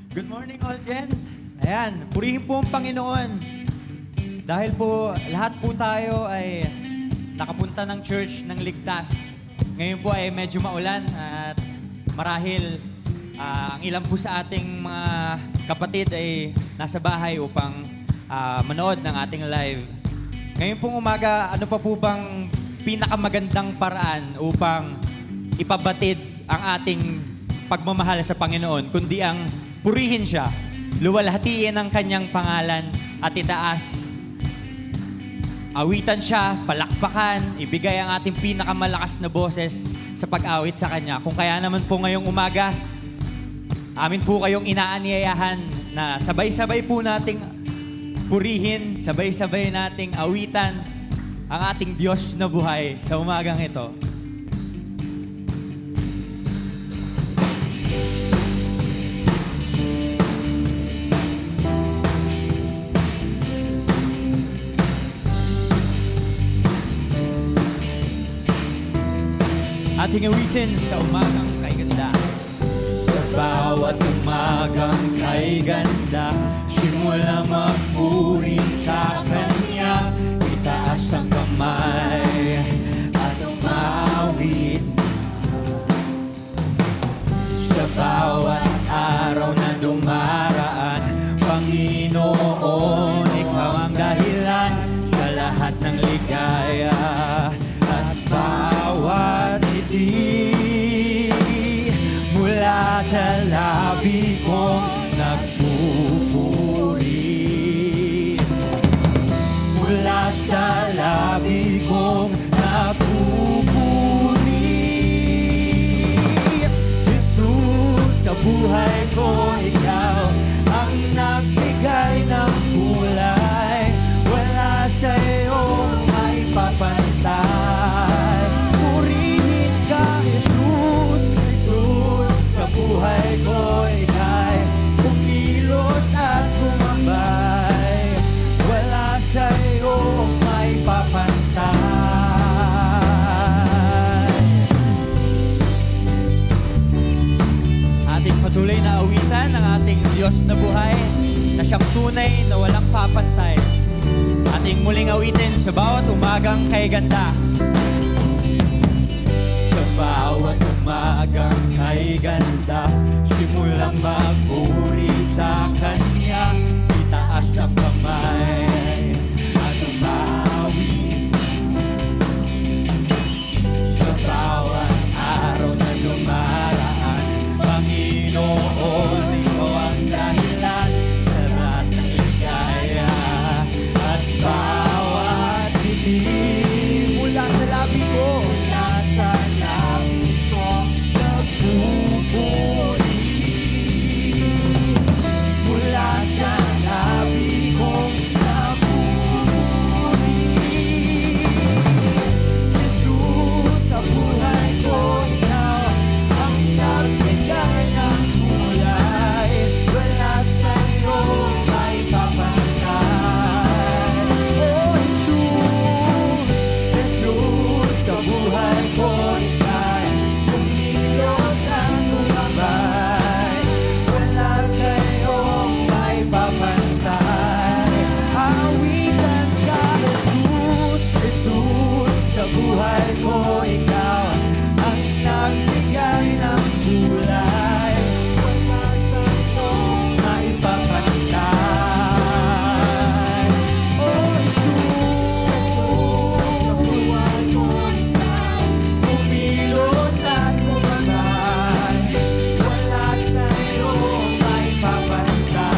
Good morning all dyan. Ayan, purihin po ang Panginoon. Dahil po lahat po tayo ay nakapunta ng church ng ligtas. Ngayon po ay medyo maulan at marahil ang ilan po sa ating mga kapatid ay nasa bahay upang manood ng ating live. Ngayon pong umaga, ano pa po bang pinakamagandang paraan upang ipabatid ang ating pagmamahal sa Panginoon, kundi ang purihin siya, luwalhatiin ang kanyang pangalan at itaas. Awitan siya, palakpakan, ibigay ang ating pinakamalakas na boses sa pag-awit sa kanya. Kung kaya naman po ngayong umaga, amin po kayong inaanyayahan na sabay-sabay po nating purihin, sabay-sabay nating awitan ang ating Diyos na buhay sa umagang ito. Ating awitin sa umagang kay ganda. Sa bawat umagang kay ganda, simula magpuri sa Kanya, itaas ang kamay at umawit. Sa bawat araw na dumaraan, Panginoon, Ikaw ang dahilan sa lahat ng ligaya at bawat ngiti mula sa labi kong nagpupuri. Mula sa labi kong nagpupuri. Jesus, sa buhay ko, Ikaw ang nagbigay ng kulay. Wala sa iyong may papantay. Purihin ka, Jesus, Jesus, sa buhay ko, Ika'y kumilos at gumabay. Wala sa iyong may papantay. Ating patuloy na awitan ng ating Diyos na buhay, na siyang tunay na walang papantay. Ating muling awitin sa bawat umagang kay ganda. Sa bawat umagang kay ganda, simulang magpuri sa Kanya, itaas ang kamay at umawit. Sa bawat araw na dumaraan, Panginoon, Ikaw ang dahilan sa lahat ng ligaya at bawat ngiti mula sa labi ko, mula sa labi ko nagpupuri. Mula sa labi ko nagpupuri. Jesus, sa buhay ko, Ikaw ang nagbigay ng kulay. Wala sa iyo may papantay. Oh, Jesus, Jesus, sa buhay ko, Ika'y kumilos at gumabay. Wala sa iyo may papantay. Awitan ka, Jesus, Jesus, sa buhay ko, Ikaw ang nagbigay ng kulay. Wala sa iyo may papantay. Oh, Jesus, sa buhay ko, Ikaw kumilos at gumabay. Wala sa iyo may papantay.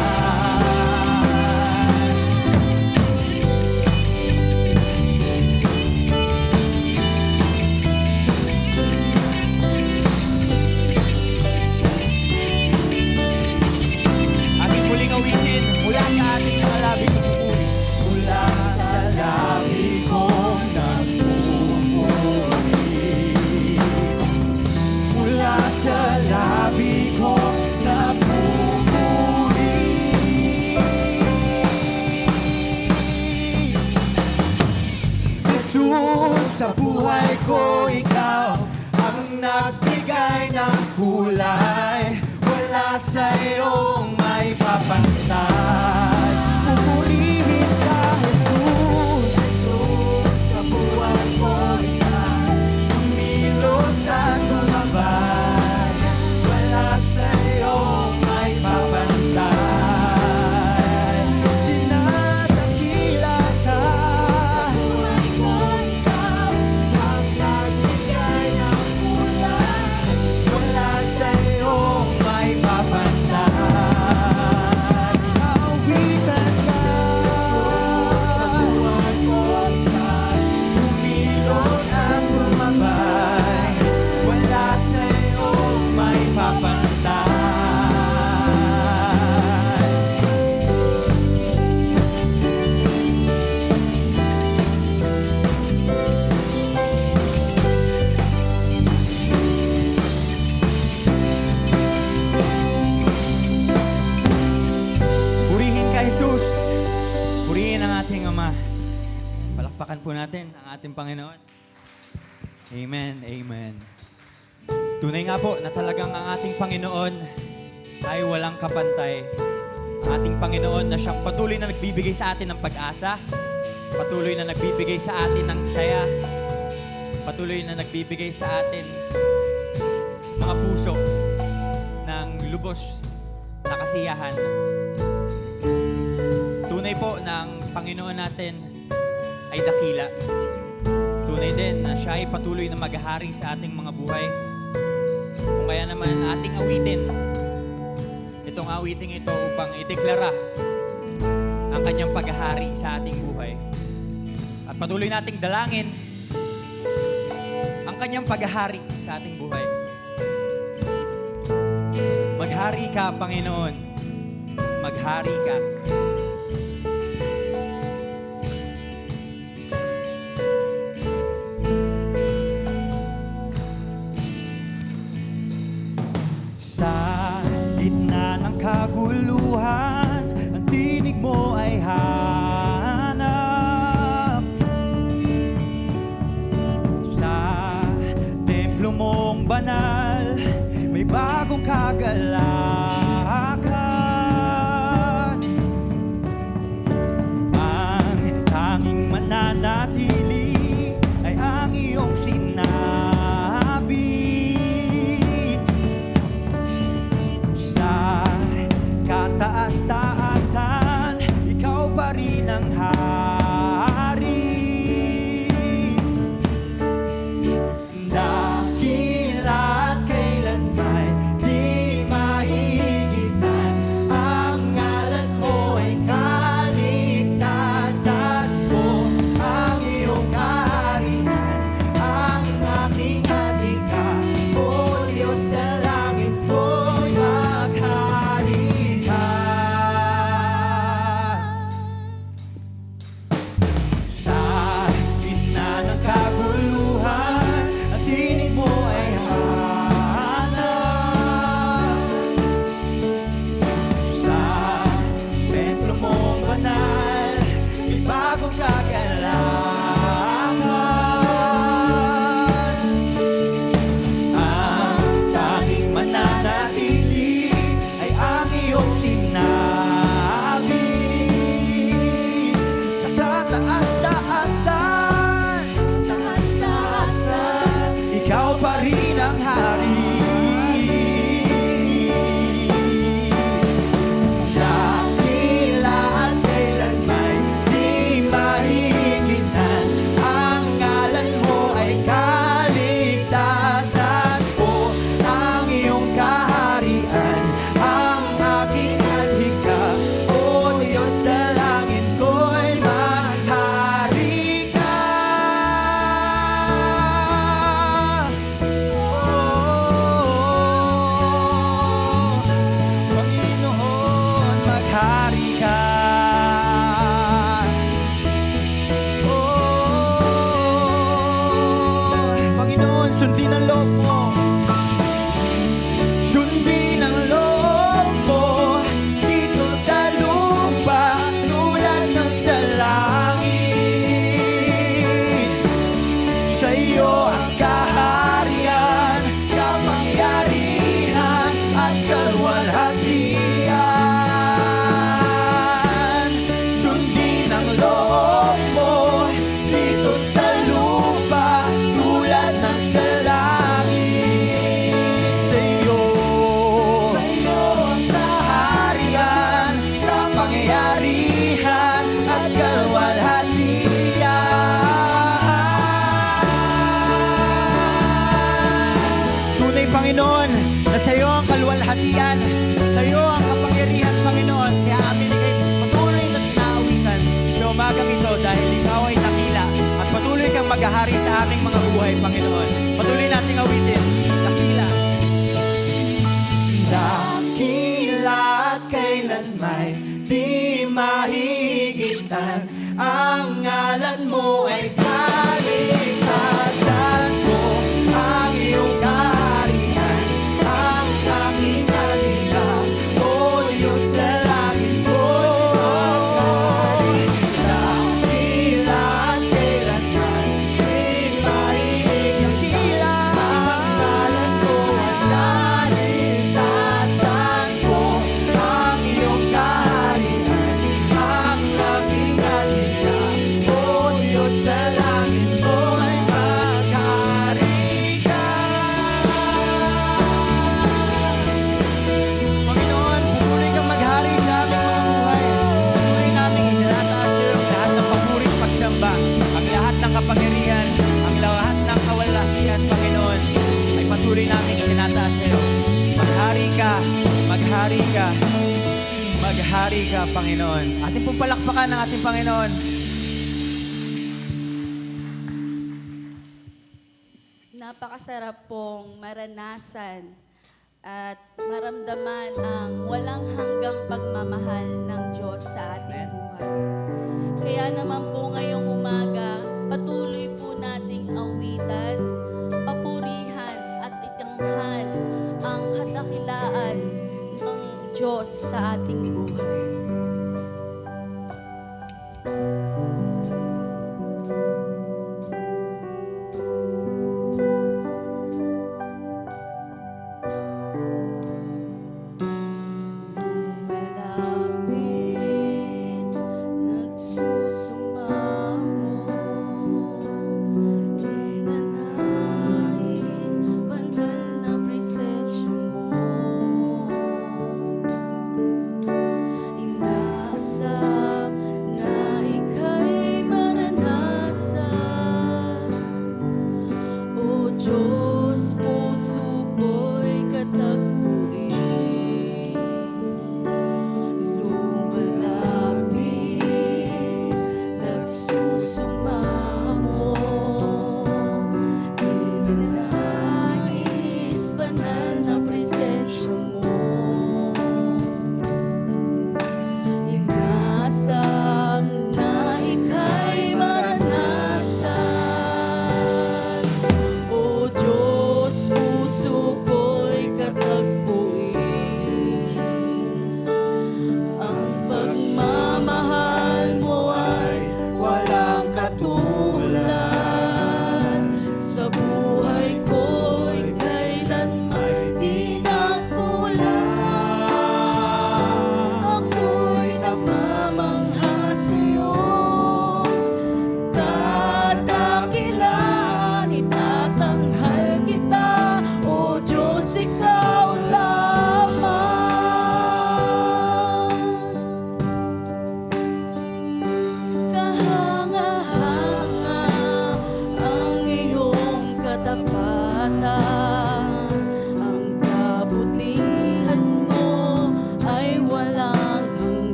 Ating muling awitin mula sa ating mga labing nagpupuri. Mula sa labi kong nagpupuri. Mula sa labi kong nagpupuri. Jesus, sa buhay ko, Ikaw ang nagbigay ng kulay. Wala sa iyong may papantay. Pupurihin ka, Jesus. Jesus, sa buhay ko ikaw. Kumilos at lumabay, wala sa iyong may papantay. Dinadakila ka, Buhay ko ikaw, ang nagbigay ng kulay. wala sa iyong may papantay. Awitan ka, Sa buhay ko ikaw. kumilos at lumabay, wala sa iyong may papantay. Purihin ka, Jesus. Purihin ang ating Ama. Palakpakan po natin ang ating Panginoon. Amen, amen. Tunay nga po na talagang ang ating Panginoon ay walang kapantay. Ang ating Panginoon na siyang patuloy na nagbibigay sa atin ng pag-asa, patuloy na nagbibigay sa atin ng saya, patuloy na nagbibigay sa atin mga puso ng lubos na kasiyahan. Tunay po na ang Panginoon natin ay dakila. Tunay din na siya ay patuloy na maghahari sa ating mga buhay. Kung kaya naman ating awitin itong awiting ito upang ideklara ang kanyang paghahari sa ating buhay. At patuloy nating dalangin ang kanyang paghahari sa ating buhay. Maghari ka, Panginoon. Maghari ka. Sa gitna ng kaguluhan, ang tinig mo ay hanap. Sa templo mong banal, may bagong kagalakan. Ang tanging mananatili ay ang iyong sinabi. Sa kataas-taasan, ikaw pa rin ang hari. Dakila at kailanman di mahigitan. Ang ngalan mo ay kaligtasan ko. Ang iyong kaharian, ang aking adhika. O Diyos na langit ko'y maghari ka. Sa gitna ng kaguluhan, ang tinig mo ay hanap. Sa templo mong banal, may bagong kagalakan. Ang tanging mananatili ay ang iyong sinabi. Sa kataas-taasan, Taas-taasan, ikaw pa rin ang hari. Dakila at kailanman di mahigitan. Ang ngalan mo ay kaligtasan ko. Ang iyong kaharian, ang aking adhika. O Diyos na langit ko'y maghari ka. Panginoon, maghari ka. Panginoon, sundin ang loob mo. Sundin ang loob mo dito sa lupa tulad ng sa langit. Sa iyo ang kaharian, kapangyarihan at kalwalhatian. Panginoon, na sa iyo ang kaluwalhatian, sa iyo ang kapangyarihan, Panginoon. Kaya amin ikay patuloy na tinaawitan sa umagang ito dahil ikaw ay dakila at patuloy kang maghahari sa aming mga buhay, Panginoon. Patuloy nating awitin, dakila. Dakila at kailanmay di mahigitan, ang ngalan mo ay kaligtasan ko, ang iyong kaharian, ang aking alila, O Diyos na langit ko. Dakila at kailanman di mahigitan, ang ngalan mo ay kaligtasan ko, ang iyong kaharian, ang aking alila, O Diyos na langit mo ay maghari ka. Panginoon, patuloy kang maghari sa aming mga buhay. Patuloy namin itinataas sa iyo ang lahat ng papuri at pagsamba, ang lahat ng kapangyarihan, ang lahat ng kawalakihan, Panginoon, ay patuloy namin itinataas sa iyo. Maghari ka, maghari ka, maghari ka, Panginoon. Ating pong palakpakan ng ating Panginoon. Napakasarap pong maranasan at maramdaman ang walang hanggang pagmamahal ng Diyos sa ating buhay. Kaya naman po ngayong umaga, patuloy po nating awitan, papurihan at itanghal ang kadakilaan ng Diyos sa ating buhay. Lumalapit, nagsusumamo, ninanais, banal na presensya mo.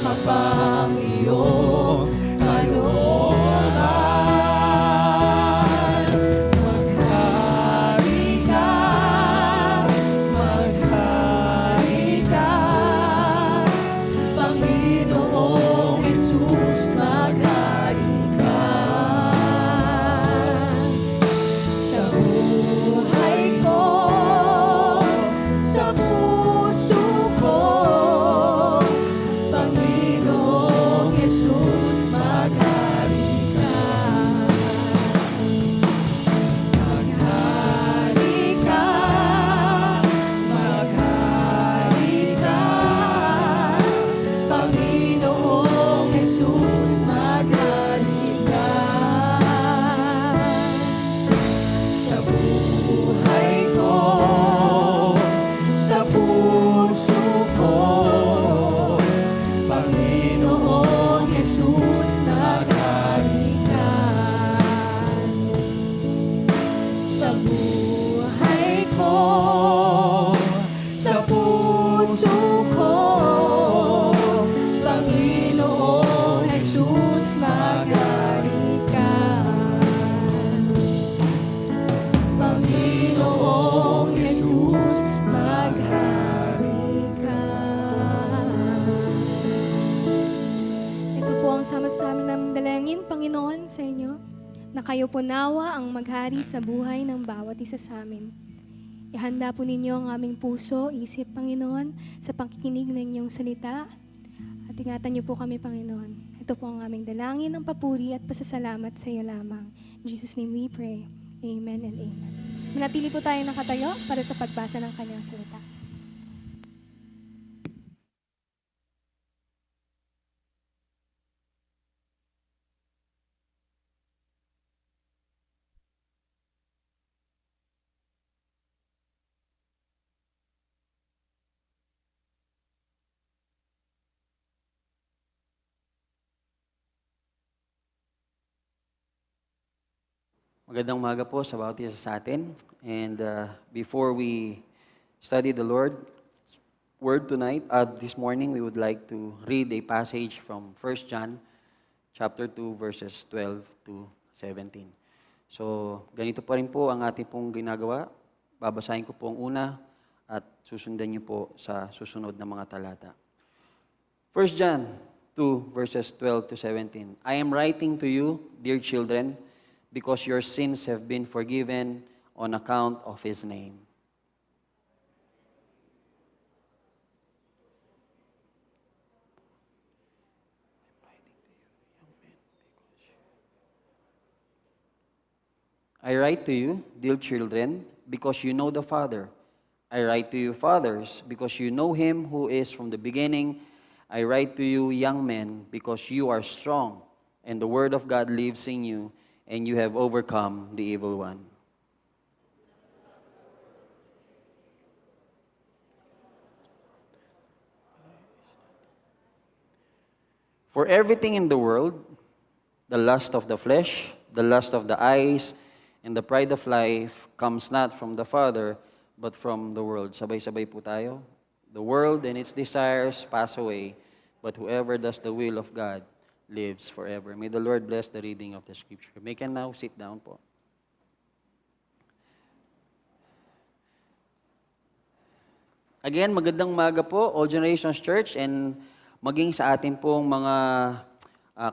ka pang iyong kalooban. Maghari ka, Panginoong Jesus, maghari ka. Sa buhay ko, sa puso ko, Panginoong Jesus, maghari ka. Maghari ka, Panginoong Jesus, maghari ka. Sa buhay ko, sa puso ko, Panginoong Jesus, maghari ka. Sa buhay ko, sa puso ko, Panginoong Jesus, maghari ka. Panginoong Jesus, maghari ka. Ito po ang sama-sama naming dalangin, Panginoon, sa inyo, na kayo po nawa ang maghari sa buhay ng bawat isa sa amin. Ihanda po ninyo ang aming puso, isip, Panginoon, sa pakikinig ng inyong salita. At ingatan niyo po kami, Panginoon. Ito po ang aming dalangin ng papuri at pasasalamat sa iyo lamang. In Jesus' name we pray. Amen and amen. Manatili po tayong nakatayo para sa pagbasa ng kanyang salita. Magandang umaga po sa bawat isa sa atin. And before we study the Lord's Word tonight, this morning, we would like to read a passage from 1 John chapter 2, verses 12 to 17. So, ganito pa rin po ang ating pong ginagawa. Babasahin ko po ang una at susundan niyo po sa susunod na mga talata. 1 John 2, verses 12 to 17. I am writing to you, dear children, because your sins have been forgiven on account of His name. I write to you, dear children, because you know the Father. I write to you, fathers, because you know Him who is from the beginning. I write to you, young men, because you are strong, and the Word of God lives in you, and you have overcome the evil one. For everything in the world, the lust of the flesh, the lust of the eyes, and the pride of life comes not from the Father, but from the world. Sabay-sabay po tayo. The world and its desires pass away, but whoever does the will of God lives forever. May the Lord bless the reading of the Scripture. May can now sit down po. Again, magandang umaga po, All Generations Church, and maging sa atin pong mga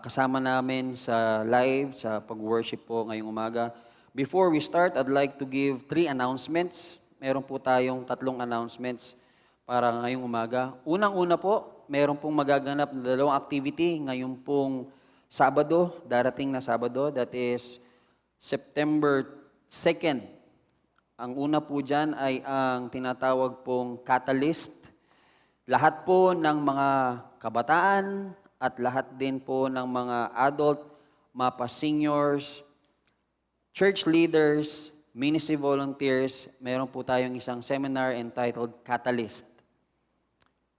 kasama namin sa live, sa pag-worship po ngayong umaga. Before we start, I'd like to give 3 announcements. Meron po tayong 3 announcements para ngayong umaga. Unang-una po, meron pong magaganap na 2 activity ngayong pong Sabado, darating na Sabado, that is September 2nd. Ang una po dyan ay ang tinatawag pong Catalyst. Lahat po ng mga kabataan at lahat din po ng mga adult, MAPA seniors, church leaders, ministry volunteers, meron po tayong isang seminar entitled Catalyst.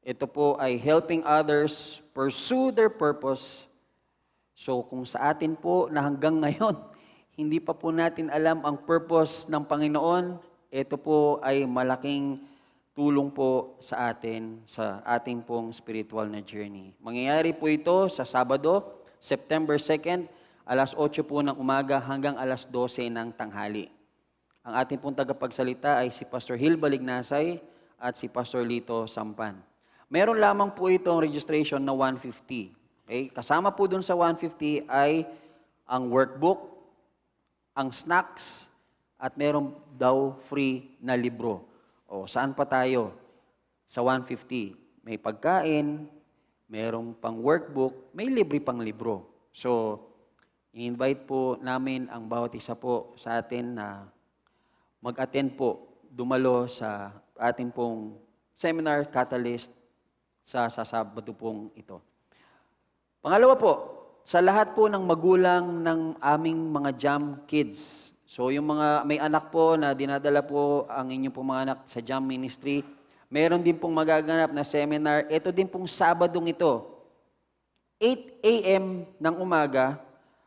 Ito po ay helping others pursue their purpose. So kung sa atin po na hanggang ngayon, hindi pa po natin alam ang purpose ng Panginoon, ito po ay malaking tulong po sa atin sa ating pong spiritual na journey. Mangyayari po ito sa Sabado, September 2nd, alas 8 po ng umaga hanggang alas 12 ng tanghali. Ang ating pong tagapagsalita ay si Pastor Hil Balignasay at si Pastor Lito Sampan. Meron lamang po itong registration na 150. Okay? Kasama po dun sa 150 ay ang workbook, ang snacks, at meron daw free na libro. O saan pa tayo? Sa 150. May pagkain, merong pang workbook, may libre pang libro. So, i-invite po namin ang bawat isa po sa atin na mag-attend po, dumalo sa ating pong seminar catalyst sa Sabado pong ito. Pangalawa po, sa lahat po ng magulang ng aming mga JAM kids. So yung mga may anak po na dinadala po ang inyong pong mga anak sa JAM ministry, meron din pong magaganap na seminar. Ito din pong Sabadong ito, 8 a.m. ng umaga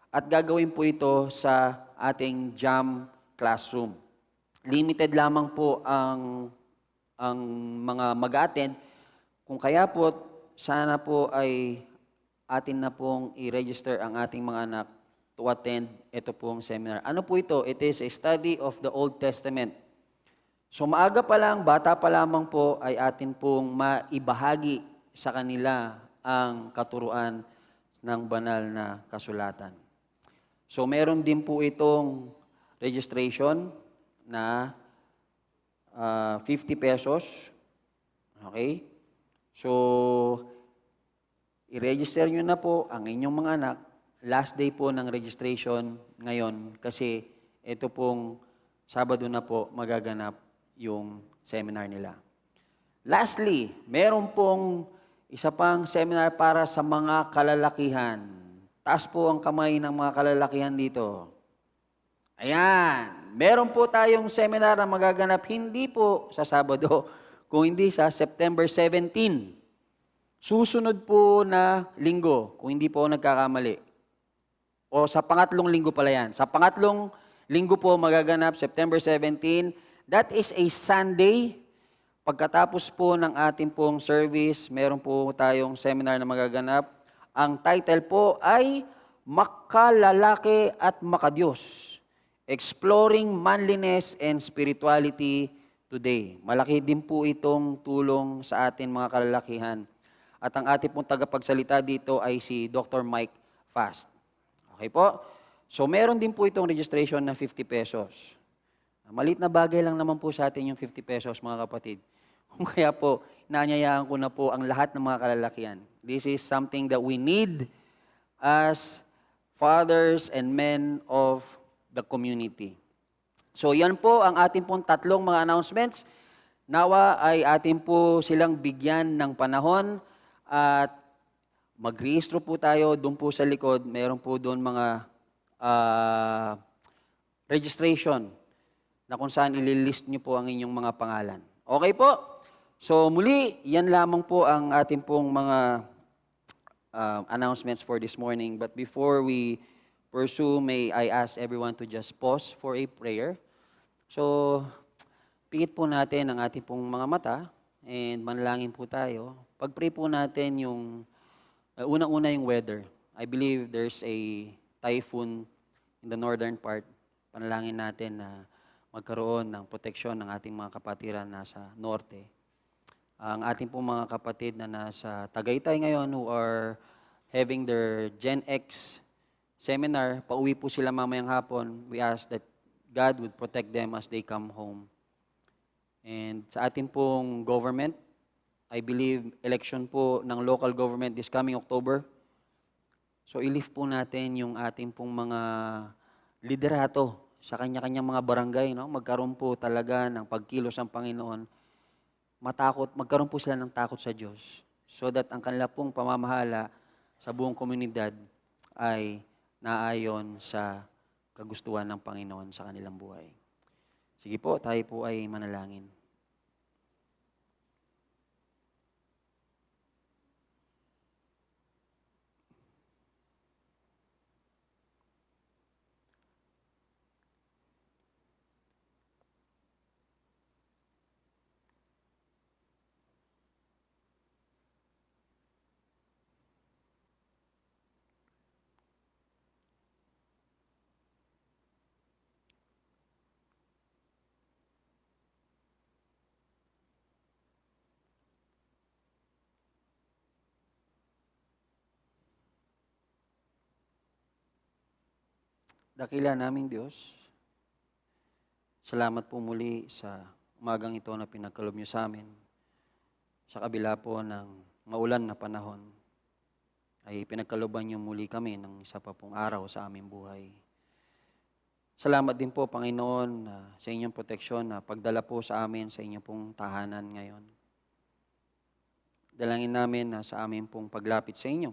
at gagawin po ito sa ating JAM classroom. Limited lamang po ang mga mag-attend. Kung kaya po, sana po ay atin na pong i-register ang ating mga anak to attend ito pong seminar. Ano po ito? It is a study of the Old Testament. So maaga pa lang, bata pa lamang po ay atin pong maibahagi sa kanila ang katuruan ng banal na kasulatan. So meron din po itong registration na 50 pesos. Okay? So, i-register nyo na po ang inyong mga anak. Last day po ng registration ngayon kasi ito pong Sabado na po magaganap yung seminar nila. Lastly, meron pong isa pang seminar para sa mga kalalakihan. Taas po ang kamay ng mga kalalakihan dito. Ayan. Meron po tayong seminar na magaganap hindi po sa Sabado, kung hindi sa September 17. Susunod po na linggo, kung hindi po ako nagkakamali. O sa pangatlong linggo pala yan. Sa pangatlong linggo po magaganap, September 17. That is a Sunday. Pagkatapos po ng ating pong service, meron po tayong seminar na magaganap. Ang title po ay Makalalaki at Makadiyos. Exploring Manliness and Spirituality Today. Malaki din po itong tulong sa atin mga kalalakihan. At ang ating pong tagapagsalita dito ay si Dr. Mike Fast. Okay po? So meron din po itong registration na 50 pesos. Maliit na bagay lang naman po sa atin yung 50 pesos mga kapatid. Kung kaya po, naanyayaan ko na po ang lahat ng mga kalalakihan. This is something that we need as fathers and men of the community. So yan po ang ating pong tatlong mga announcements. Nawa ay atin po silang bigyan ng panahon at mag-rehistro po tayo doon po sa likod. Meron po doon mga registration na kung saan ililist nyo po ang inyong mga pangalan. Okay po? So muli, yan lamang po ang ating pong mga announcements for this morning. But before we pursue, may I ask everyone to just pause for a prayer. So, pikit po natin ang ating pong mga mata and manalangin po tayo. Pag-pray po natin yung unang-una yung weather. I believe there's a typhoon in the northern part. Panalangin natin na magkaroon ng proteksyon ng ating mga kapatiran nasa norte. Ang ating pong mga kapatid na nasa Tagaytay ngayon who are having their Gen X seminar, pauwi po sila mamayang hapon. We ask that God would protect them as they come home. And sa ating pong government, I believe election po ng local government this coming October. So i-lift po natin yung ating pong mga liderato sa kanya-kanyang mga barangay. No? Magkaroon po talaga ng pagkilos ng Panginoon. Magkaroon po sila ng takot sa Diyos. So that ang kanila pong pamamahala sa buong komunidad ay naayon sa kagustuhan ng Panginoon sa kanilang buhay. Sige po, tayo po ay manalangin. Dakila naming Diyos, salamat po muli sa umagang ito na pinagkalob niyo sa amin. Sa kabila po ng maulan na panahon, ay pinagkaloban niyo muli kami ng isa pa pong araw sa aming buhay. Salamat din po, Panginoon, sa inyong proteksyon na pagdala po sa amin sa inyong pong tahanan ngayon. Dalangin namin na sa amin pong paglapit sa inyo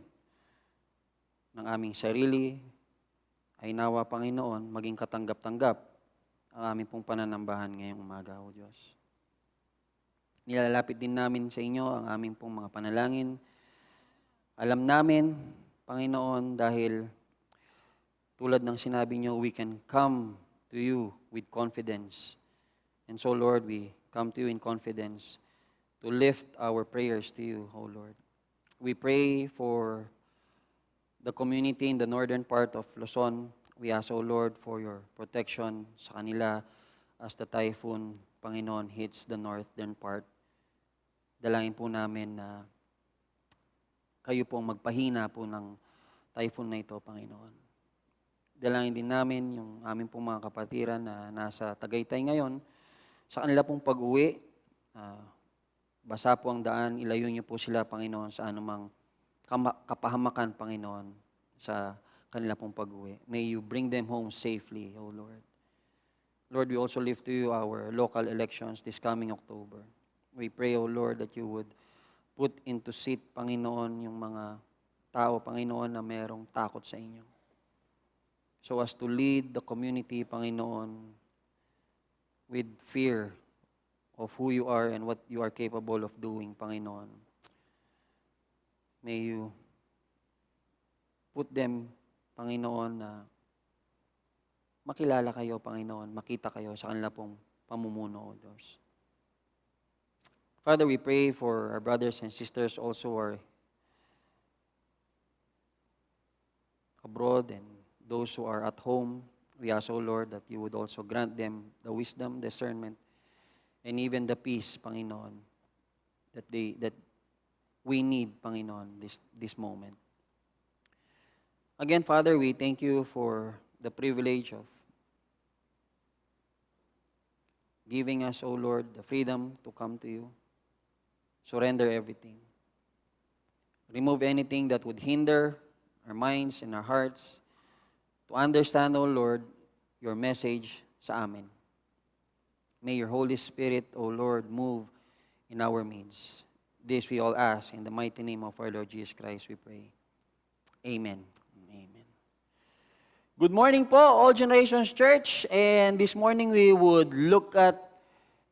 ng aming sarili, ay nawa, Panginoon, maging katanggap-tanggap ang aming pong pananambahan ngayong umaga, O Diyos. Nilalapit din namin sa inyo ang aming pong mga panalangin. Alam namin, Panginoon, dahil tulad ng sinabi niyo, we can come to you with confidence. And so, Lord, we come to you in confidence to lift our prayers to you, O Lord. We pray for the community in the northern part of Luzon. We ask, O Lord, for your protection sa kanila as the typhoon, Panginoon, hits the northern part. Dalangin po namin na kayo pong magpahina po ng typhoon na ito, Panginoon. Dalangin din namin yung aming pong mga kapatiran na nasa Tagaytay ngayon. Sa kanila pong pag-uwi, basa po ang daan, ilayo niyo po sila, Panginoon, sa anumang kapahamakan, Panginoon, sa kanila pong pag-uwi. May you bring them home safely, O Lord. Lord, we also lift to you our local elections this coming October. We pray, O Lord, that you would put into seat, Panginoon, yung mga tao, Panginoon, na merong takot sa inyo. So as to lead the community, Panginoon, with fear of who you are and what you are capable of doing, Panginoon. May you put them, Panginoon, na makilala kayo, Panginoon, makita kayo sa kanila pong pamumuno, O Diyos. Father, we pray for our brothers and sisters also who are abroad and those who are at home. We ask, O Lord, that you would also grant them the wisdom, discernment, and even the peace, Panginoon, that we need, Panginoon, this moment. Again, Father, we thank you for the privilege of giving us, O Lord, the freedom to come to you. Surrender everything. Remove anything that would hinder our minds and our hearts to understand, O Lord, your message sa amin. May your Holy Spirit, O Lord, move in our midst. This we all ask in the mighty name of our Lord Jesus Christ, we pray. Amen. Amen. Good morning po, All Generations Church. And this morning we would look at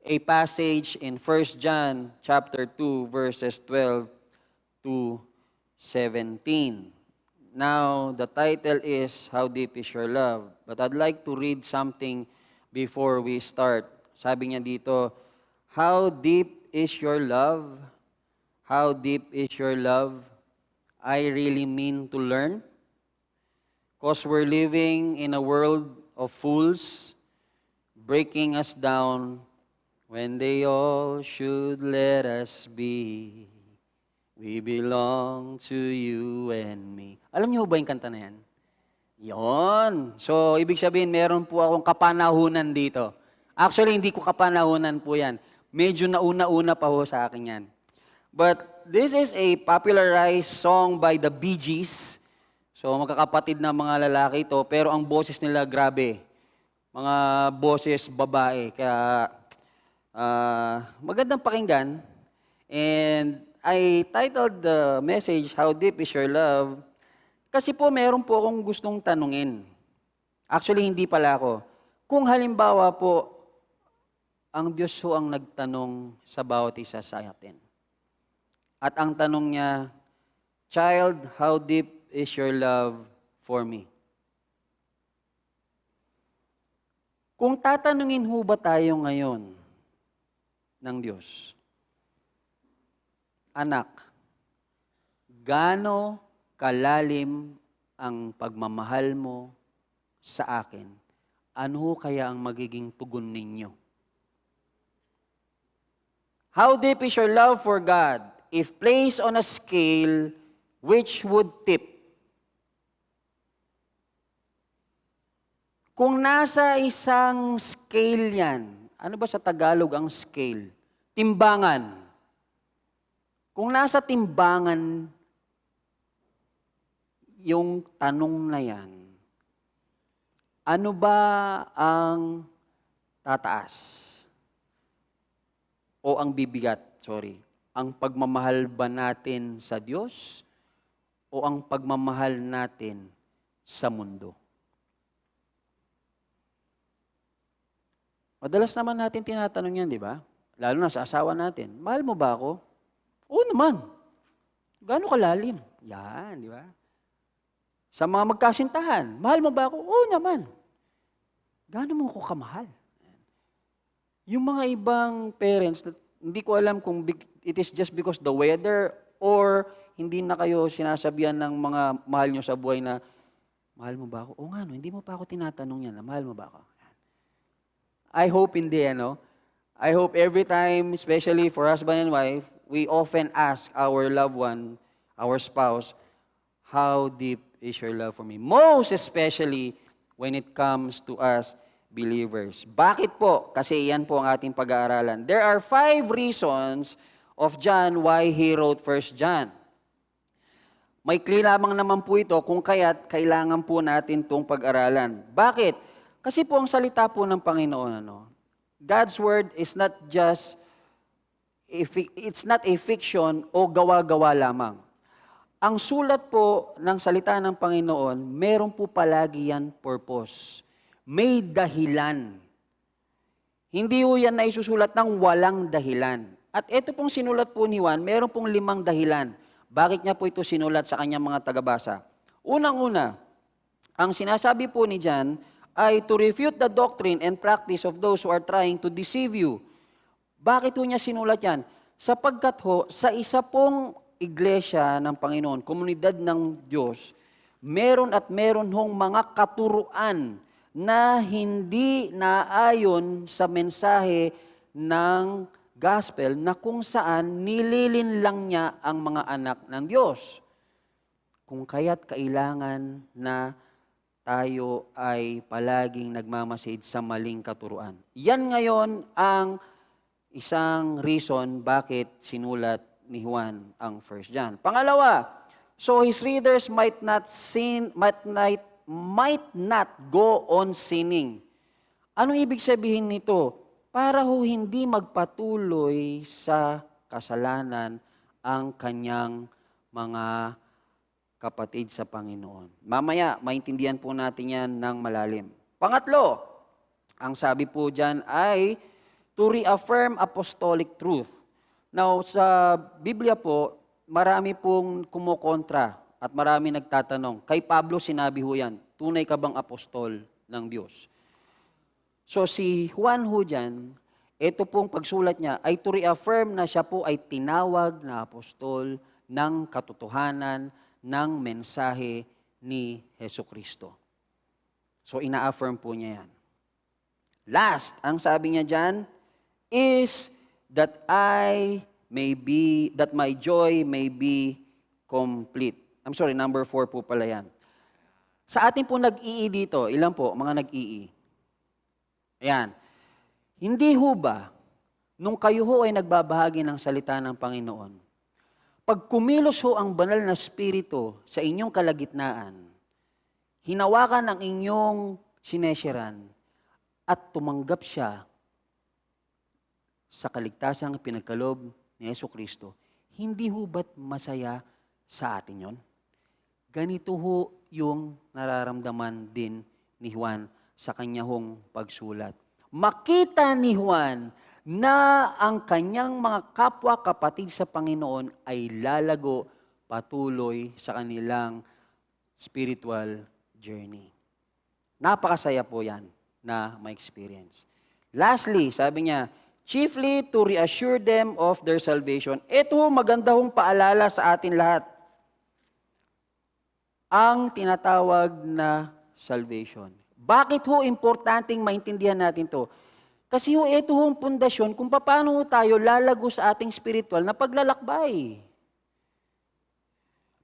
a passage in 1 John chapter 2, verses 12 to 17. Now, the title is, How Deep is Your Love? But I'd like to read something before we start. Sabi niya dito, How deep is your love? How deep is your love? I really mean to learn. Because we're living in a world of fools, breaking us down when they all should let us be. We belong to you and me. Alam niyo ba yung kanta na yan? Yon. So, ibig sabihin, meron po akong kapanahunan dito. Actually, hindi ko kapanahunan po yan. Medyo nauna-una pa ho sa akin yan. But this is a popularized song by the Bee Gees. So, magkakapatid na mga lalaki ito, pero ang boses nila grabe. Mga boses babae. Kaya, magandang pakinggan. And I titled the message, How Deep is Your Love? Kasi po, meron po akong gustong tanungin. Actually, hindi pala ako. Kung halimbawa po, ang Diyos ho ang nagtanong sa bawat isa sa atin. At ang tanong niya, Child, how deep is your love for me? Kung tatanungin ho ba tayo ngayon ng Diyos, Anak, gaano kalalim ang pagmamahal mo sa akin? Ano kaya ang magiging tugon ninyo? How deep is your love for God? If placed on a scale, which would tip? Kung nasa isang scale yan, ano ba sa Tagalog ang scale? Timbangan. Kung nasa timbangan yung tanong na yan, ano ba ang tataas? O ang bibigat, sorry. Ang pagmamahal ba natin sa Diyos o ang pagmamahal natin sa mundo? Madalas naman natin tinatanong yan, di ba? Lalo na sa asawa natin. Mahal mo ba ako? Oo naman. Gaano kalalim? Yan, di ba? Sa mga magkasintahan, mahal mo ba ako? Oo naman. Gaano mo ako kamahal? Yung mga ibang parents, hindi ko alam kung it is just because the weather or hindi na kayo sinasabihan ng mga mahal nyo sa buhay na, mahal mo ba ako? Oo nga, no, hindi mo pa ako tinatanong yan na, mahal mo ba ako? I hope hindi, ano? I hope every time, especially for husband and wife, we often ask our loved one, our spouse, how deep is your love for me? Most especially when it comes to us believers. Bakit po? Kasi iyan po ang ating pag-aaralan. There are 5 reasons of John why he wrote 1 John. May clear lamang naman po ito kung kaya't kailangan po natin itong pag-aralan. Bakit? Kasi po ang salita po ng Panginoon, God's Word is not just, it's not a fiction o gawa-gawa lamang. Ang sulat po ng salita ng Panginoon, meron po palagi yan purpose. May dahilan. Hindi po yan na isusulat ng walang dahilan. At ito pong sinulat po ni Juan, meron pong 5 dahilan. Bakit niya po ito sinulat sa kanyang mga tagabasa? Unang-una, ang sinasabi po ni John ay to refute the doctrine and practice of those who are trying to deceive you. Bakit po niya sinulat yan? Sapagkat ho, sa isa pong iglesia ng Panginoon, komunidad ng Diyos, meron hong mga katuruan na hindi naayon sa mensahe ng gospel na kung saan nililinlang niya ang mga anak ng Diyos. Kung kaya't kailangan na tayo ay palaging nagmamasid sa maling katuruan. Yan ngayon ang isang reason bakit sinulat ni Juan ang 1 John. Pangalawa, so his readers might not go on sinning. Anong ibig sabihin nito? Para ho hindi magpatuloy sa kasalanan ang kanyang mga kapatid sa Panginoon. Mamaya, maintindihan po natin yan ng malalim. Pangatlo, ang sabi po dyan ay to reaffirm apostolic truth. Now, sa Biblia po, marami pong kumukontra at marami nagtatanong. Kay Pablo sinabi ho yan, tunay ka bang apostol ng Diyos? So si Juan ho dyan, ito pong pagsulat niya ay to reaffirm na siya po ay tinawag na apostol ng katotohanan ng mensahe ni Hesukristo. So ina-affirm po niya yan. Last, ang sabi niya dyan is that my joy may be complete. I'm sorry, number 4 po pala yan. Sa atin po nag-ii dito, ilan po mga nag-ii? Ayan. Hindi ho ba, nung kayo ho ay nagbabahagi ng salita ng Panginoon, pag kumilos ho ang banal na spirito sa inyong kalagitnaan, hinawakan ang inyong sinesyeran at tumanggap siya sa kaligtasang pinagkaloob ni Hesukristo, hindi ho ba't masaya sa atin yon? Ganito ho yung nararamdaman din ni Juan sa kanya hong pagsulat. Makita ni Juan na ang kanyang mga kapwa-kapatid sa Panginoon ay lalago patuloy sa kanilang spiritual journey. Napakasaya po yan na ma-experience. Lastly, sabi niya, chiefly to reassure them of their salvation. Ito maganda hong paalala sa atin lahat. Ang tinatawag na salvation. Bakit ho importanteng maintindihan natin to? Kasi ho, ito hong pundasyon kung paano tayo lalago sa ating spiritual na paglalakbay.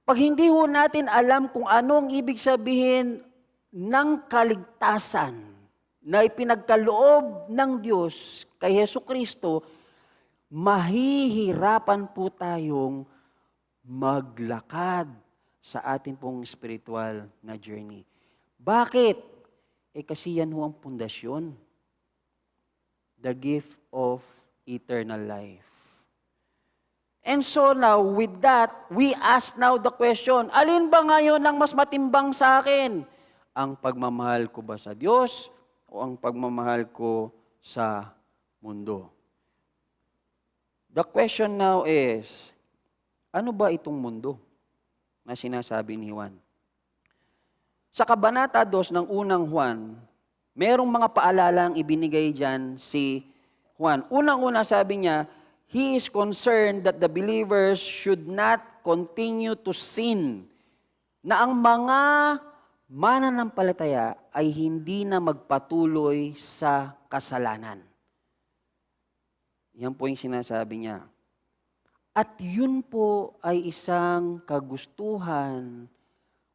Pag hindi ho natin alam kung anong ibig sabihin ng kaligtasan na ipinagkaloob ng Diyos kay Hesus Kristo, mahihirapan po tayong maglakad sa ating pong spiritual na journey. Bakit? Kasi yan ho ang pundasyon. The gift of eternal life. And so now, with that, we ask now the question, alin ba ngayon ang mas matimbang sa akin? Ang pagmamahal ko ba sa Diyos o ang pagmamahal ko sa mundo? The question now is, ano ba itong mundo na sinasabi ni Juan? Sa Kabanata 2 ng unang Juan, merong mga paalalang ibinigay dyan si Juan. Unang-una sabi niya, he is concerned that the believers should not continue to sin. Na ang mga mananampalataya ay hindi na magpatuloy sa kasalanan. Yan po yung sinasabi niya. At yun po ay isang kagustuhan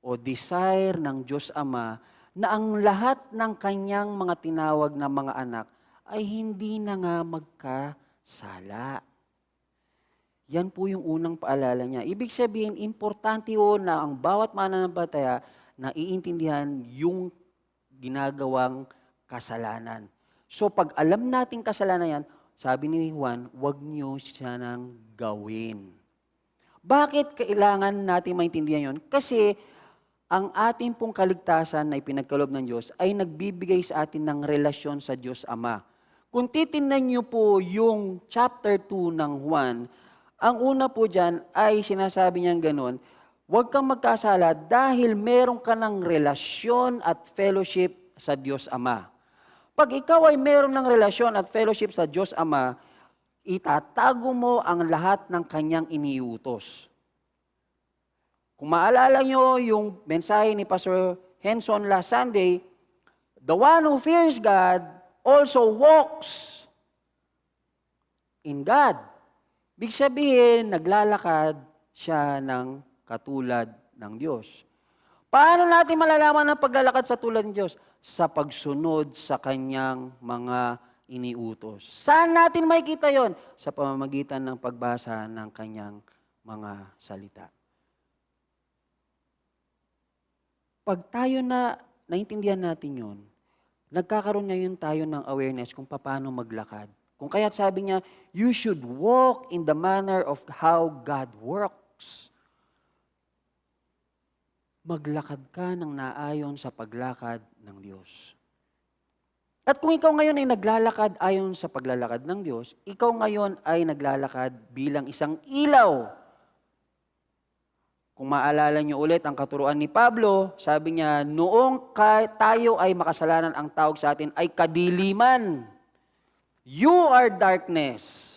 o desire ng Diyos Ama na ang lahat ng kanyang mga tinawag na mga anak ay hindi na nga magkasala. Yan po yung unang paalala niya. Ibig sabihin, importante ho na ang bawat mananampalataya na iintindihan yung ginagawang kasalanan. So pag alam natin kasalanan yan, sabi ni Juan, huwag niyo siya nang gawin. Bakit kailangan natin maintindihan yon? Kasi ang ating pong kaligtasan na ipinagkaloob ng Diyos ay nagbibigay sa atin ng relasyon sa Diyos Ama. Kung titingnan niyo po yung chapter 2 ng Juan, ang una po dyan ay sinasabi niyang ganun, huwag kang magkasala dahil meron ka ng relasyon at fellowship sa Diyos Ama. Pag ikaw ay meron ng relasyon at fellowship sa Diyos Ama, itatago mo ang lahat ng kanyang iniutos. Kung maalala nyo yung mensahe ni Pastor Henson last Sunday, the one who fears God also walks in God. Big sabihin, naglalakad siya ng katulad ng Diyos. Paano natin malalaman ang paglalakad sa tulad ng Diyos? Sa pagsunod sa kanyang mga iniutos. Saan natin makikita yon? Sa pamamagitan ng pagbasa ng kanyang mga salita. Pag tayo na naintindihan natin yon, nagkakaroon ngayon tayo ng awareness kung paano maglakad. Kung kaya't sabi niya, you should walk in the manner of how God works. Maglakad ka ng naayon sa paglakad ng Diyos. At kung ikaw ngayon ay naglalakad ayon sa paglalakad ng Diyos, ikaw ngayon ay naglalakad bilang isang ilaw. Kung maalala niyo ulit ang katuruan ni Pablo, sabi niya, noong tayo ay makasalanan, ang tawag sa atin ay kadiliman. You are darkness.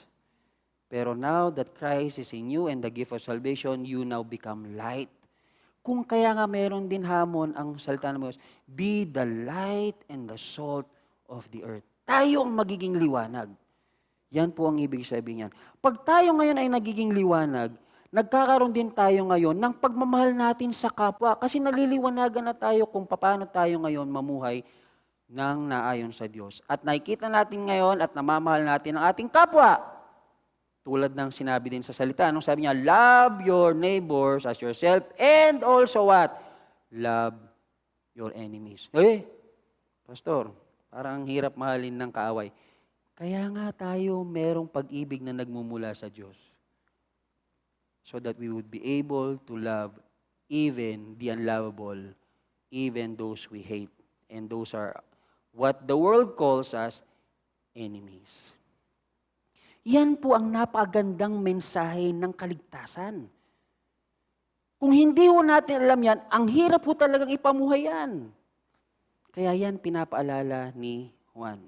Pero now that Christ is in you and the gift of salvation, you now become light. Kung kaya nga meron din hamon ang salita ng Diyos, be the light and the salt of the earth. Tayo ang magiging liwanag. Yan po ang ibig sabihin niyan. Pag tayo ngayon ay nagiging liwanag, nagkakaroon din tayo ngayon ng pagmamahal natin sa kapwa kasi naliliwanagan na tayo kung paano tayo ngayon mamuhay ng naayon sa Diyos. At nakikita natin ngayon at namamahal natin ang ating kapwa. Tulad ng sinabi din sa salita, anong sabi niya? Love your neighbors as yourself and also what? Love your enemies. Pastor, parang hirap mahalin ng kaaway. Kaya nga tayo merong pag-ibig na nagmumula sa Diyos. So that we would be able to love even the unlovable, even those we hate. And those are what the world calls us enemies. Yan po ang napakagandang mensahe ng kaligtasan. Kung hindi ho natin alam yan, ang hirap ho talagang ipamuhay yan. Kaya yan pinapaalala ni Juan.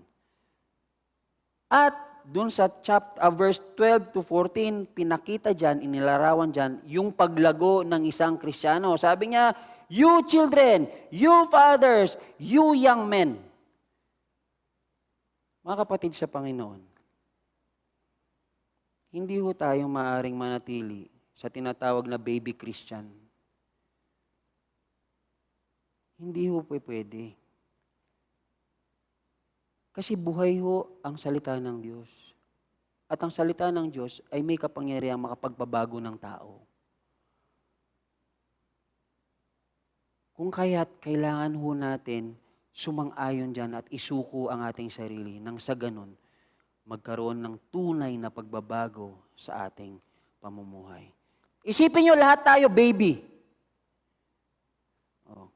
At dun sa verse 12 to 14, pinakita dyan, inilarawan dyan, yung paglago ng isang Kristiyano. Sabi niya, you children, you fathers, you young men. Mga kapatid sa Panginoon, hindi ho tayo maaaring manatili sa tinatawag na baby Christian. Hindi ho pwede. Kasi buhay ho ang salita ng Diyos. At ang salita ng Diyos ay may kapangyarihang makapagbabago ng tao. Kung kaya't kailangan ho natin sumang-ayon dyan at isuko ang ating sarili nang sa ganun, magkaroon ng tunay na pagbabago sa ating pamumuhay. Isipin nyo lahat tayo, baby. Oh.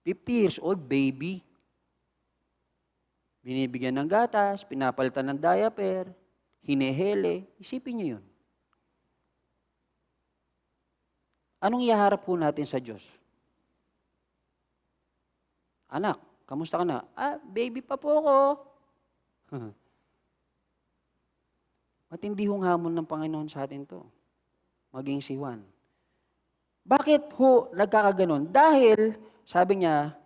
50 years old, baby. Binibigyan ng gatas, pinapalitan ng diaper, hinehele. Isipin nyo yun. Anong ihaharap po natin sa Diyos? Anak, kamusta ka na? Baby pa po ako. Matindi hong hamon ng Panginoon sa atin to. Maging si Juan. Bakit ho nagkakaganon? Dahil, sabi niya,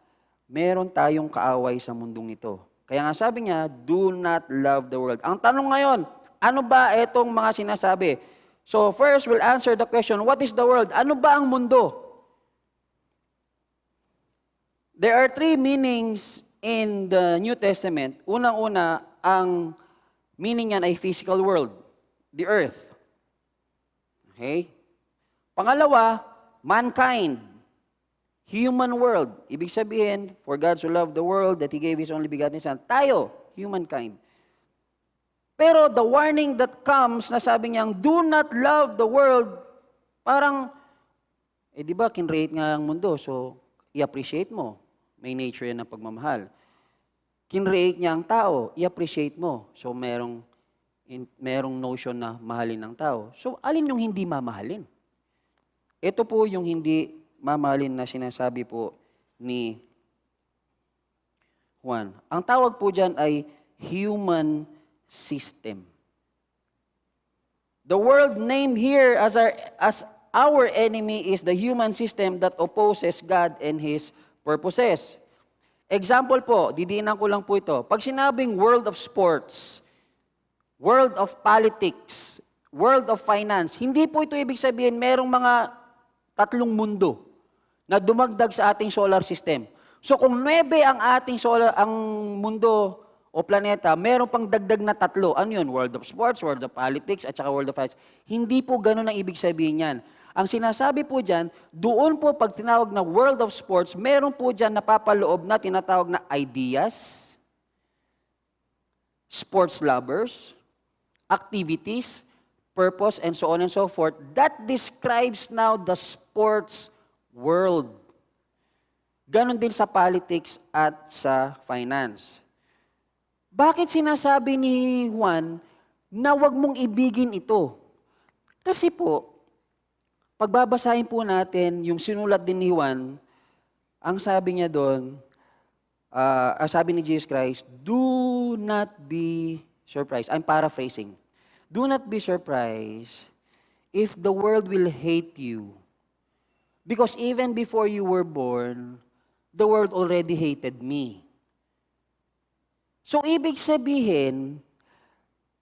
meron tayong kaaway sa mundong ito. Kaya nga sabi niya, do not love the world. Ang tanong ngayon, ano ba itong mga sinasabi? So first, we'll answer the question, what is the world? Ano ba ang mundo? There are three meanings in the New Testament. Unang-una, ang meaning niyan ay physical world, the earth. Okay? Pangalawa, mankind, human world. Ibig sabihin, for God so loved the world that He gave His only begotten Son. Tayo, humankind. Pero the warning that comes na sabi niyang, do not love the world, parang, di ba, kinreate nga ang mundo, so i-appreciate mo. May nature yan ng pagmamahal. Kinreate niya ang tao, i-appreciate mo. So merong notion na mahalin ng tao. So alin yung hindi mamahalin? Ito po yung hindi mamahalin na sinasabi po ni Juan. Ang tawag po dyan ay human system. The world named here as our enemy is the human system that opposes God and His purposes. Example po, didiinan ko lang po ito. Pag sinabing world of sports, world of politics, world of finance, hindi po ito ibig sabihin merong mga tatlong mundo na dumagdag sa ating solar system. So kung 9 ang ating ang mundo o planeta, meron pang dagdag na 3. Ano yun? World of sports, world of politics, at saka world of finance. Hindi po ganun ang ibig sabihin yan. Ang sinasabi po dyan, doon po pag tinawag na world of sports, meron po dyan napapaloob na tinatawag na ideas, sports lovers, activities, purpose, and so on and so forth. That describes now the sports world. Ganon din sa politics at sa finance. Bakit sinasabi ni Juan na wag mong ibigin ito? Kasi po, pagbabasahin po natin yung sinulat din ni Juan, ang sabi niya doon, sabi ni Jesus Christ, do not be surprised. I'm paraphrasing. Do not be surprised if the world will hate you. Because even before you were born, the world already hated me. So, ibig sabihin,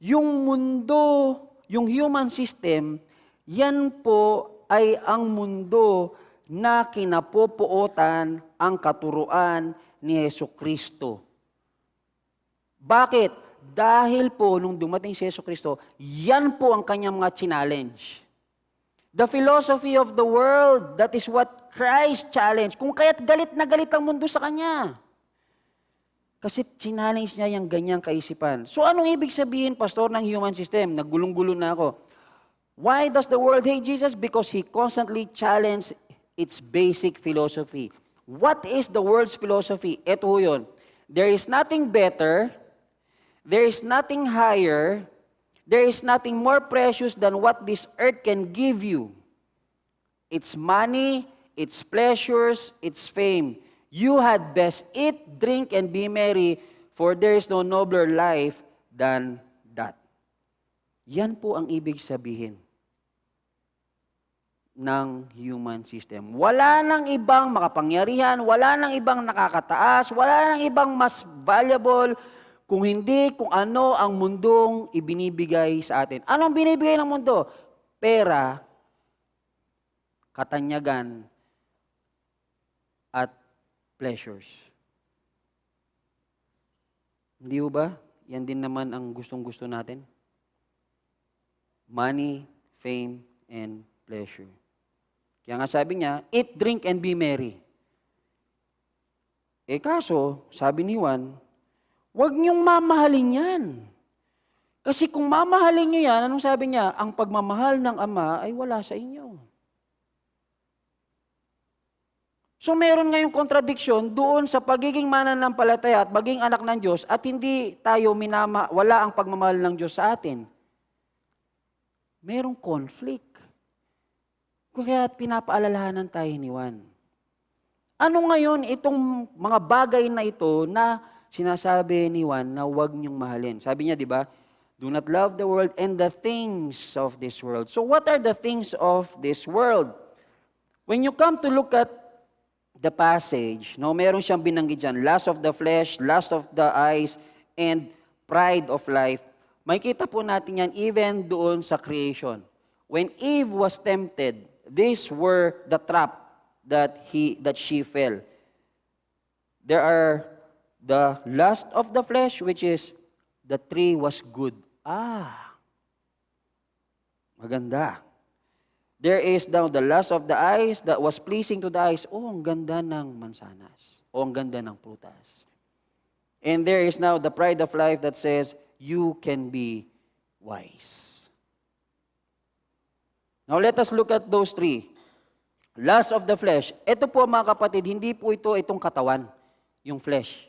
yung mundo, yung human system, yan po ay ang mundo na kinapupuotan ang katuruan ni Jesucristo. Bakit? Dahil po, nung dumating si Jesucristo, yan po ang kanyang mga challenge. The philosophy of the world, that is what Christ challenged. Kung kaya't galit na galit ang mundo sa kanya. Kasi challenge niya yung ganyang kaisipan. So anong ibig sabihin, pastor, ng human system? Naggulong-gulo na ako. Why does the world hate Jesus? Because He constantly challenged its basic philosophy. What is the world's philosophy? Ito ho yun. There is nothing better, there is nothing higher, there is nothing more precious than what this earth can give you. It's money, its pleasures, its fame. You had best eat, drink, and be merry, for there is no nobler life than that. Yan po ang ibig sabihin ng human system. Wala nang ibang makapangyarihan, wala nang ibang nakakataas, wala nang ibang mas valuable, kung hindi kung ano ang mundong ibinibigay sa atin. Anong binibigay ng mundo? Pera, katanyagan, pleasures. Hindi ho ba? Yan din naman ang gustong-gusto natin. Money, fame, and pleasure. Kaya nga sabi niya, eat, drink, and be merry. Kaso, sabi ni Juan, huwag niyong mamahalin yan. Kasi kung mamahalin niyo yan, anong sabi niya? Ang pagmamahal ng Ama ay wala sa inyo. So meron ngayong contradiction doon sa pagiging mananampalataya at maging anak ng Diyos at hindi tayo wala ang pagmamahal ng Diyos sa atin. Merong conflict. Kaya pinapaalalahanan tayo ni Juan. Ano ngayon itong mga bagay na ito na sinasabi ni Juan na huwag niyong mahalin? Sabi niya, di ba? Do not love the world and the things of this world. So what are the things of this world? When you come to look at the passage, no, meron siyang binanggit dyan, lust of the flesh, lust of the eyes, and pride of life. Makikita po natin yan even doon sa creation. When Eve was tempted, these were the trap that she fell. There are the lust of the flesh, which is the tree was good. Maganda. There is now the lust of the eyes that was pleasing to the eyes. Ang ganda ng mansanas. Ang ganda ng prutas. And there is now the pride of life that says, you can be wise. Now let us look at those three. Lust of the flesh. Ito po mga kapatid, hindi po itong katawan, yung flesh.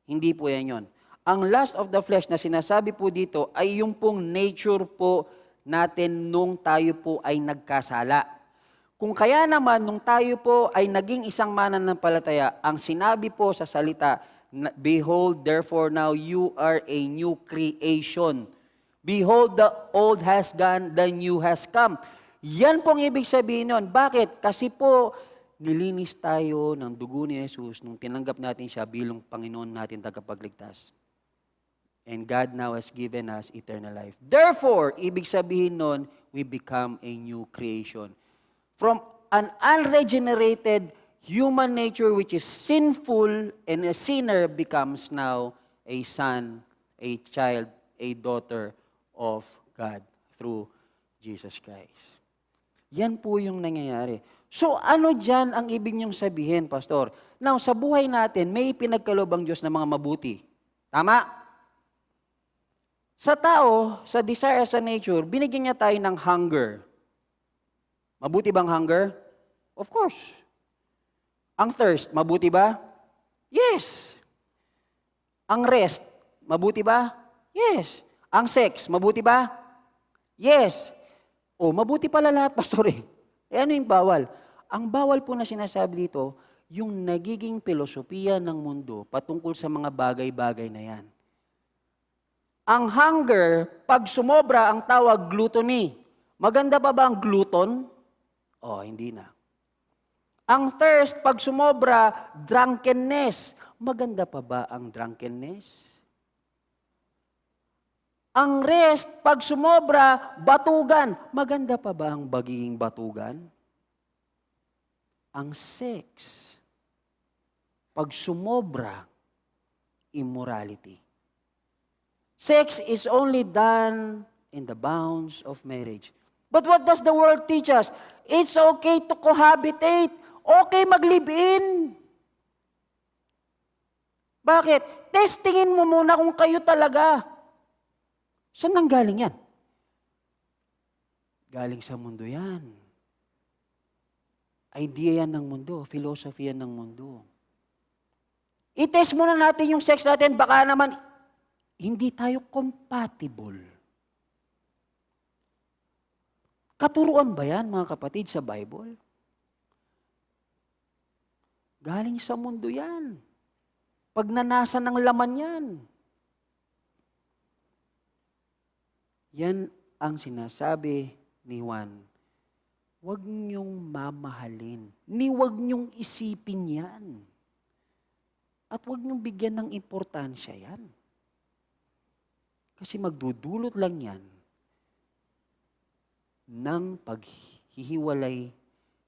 Hindi po yan yun. Ang lust of the flesh na sinasabi po dito ay yung pong nature po natin nung tayo po ay nagkasala. Kung kaya naman nung tayo po ay naging isang mananampalataya, ang sinabi po sa salita, behold, therefore now you are a new creation. Behold, the old has gone, the new has come. Yan pong ibig sabihin nun. Bakit? Kasi po, nilinis tayo ng dugo ni Jesus nung tinanggap natin siya bilang Panginoon natin tagapagligtas. And God now has given us eternal life. Therefore, ibig sabihin nun, we become a new creation. From an unregenerated human nature which is sinful and a sinner becomes now a son, a child, a daughter of God through Jesus Christ. Yan po yung nangyayari. So ano dyan ang ibig niyong sabihin, Pastor? Now, sa buhay natin, may pinagkaloob ang Diyos ng mga mabuti. Tama? Sa tao, sa desire, sa nature, binigyan niya tayo ng hunger. Mabuti bang hunger? Of course. Ang thirst, mabuti ba? Yes. Ang rest, mabuti ba? Yes. Ang sex, mabuti ba? Yes. Mabuti pala lahat, Pastor eh. Ano yung bawal? Ang bawal po na sinasabi dito, yung nagiging filosofiya ng mundo patungkol sa mga bagay-bagay na yan. Ang hunger, pag sumobra, ang tawag gluttony. Maganda pa ba ang glutton? Hindi na. Ang thirst, pag sumobra, drunkenness. Maganda pa ba ang drunkenness? Ang rest, pag sumobra, batugan. Maganda pa ba ang baging batugan? Ang sex, pag sumobra, immorality. Sex is only done in the bounds of marriage. But what does the world teach us? It's okay to cohabitate. Okay mag-live-in. Bakit? Testingin mo muna kung kayo talaga. Saan nang galing yan? Galing sa mundo yan. Idea yan ng mundo. Philosophy yan ng mundo. I-test muna natin yung sex natin. Baka naman hindi tayo compatible. Katuruan ba yan, mga kapatid, sa Bible? Galing sa mundo yan. Pagnanasan ng laman yan. Yan ang sinasabi ni Juan. Huwag niyong mamahalin. Huwag niyong isipin yan. At huwag niyong bigyan ng importansya yan. Kasi magdudulot lang yan ng paghihiwalay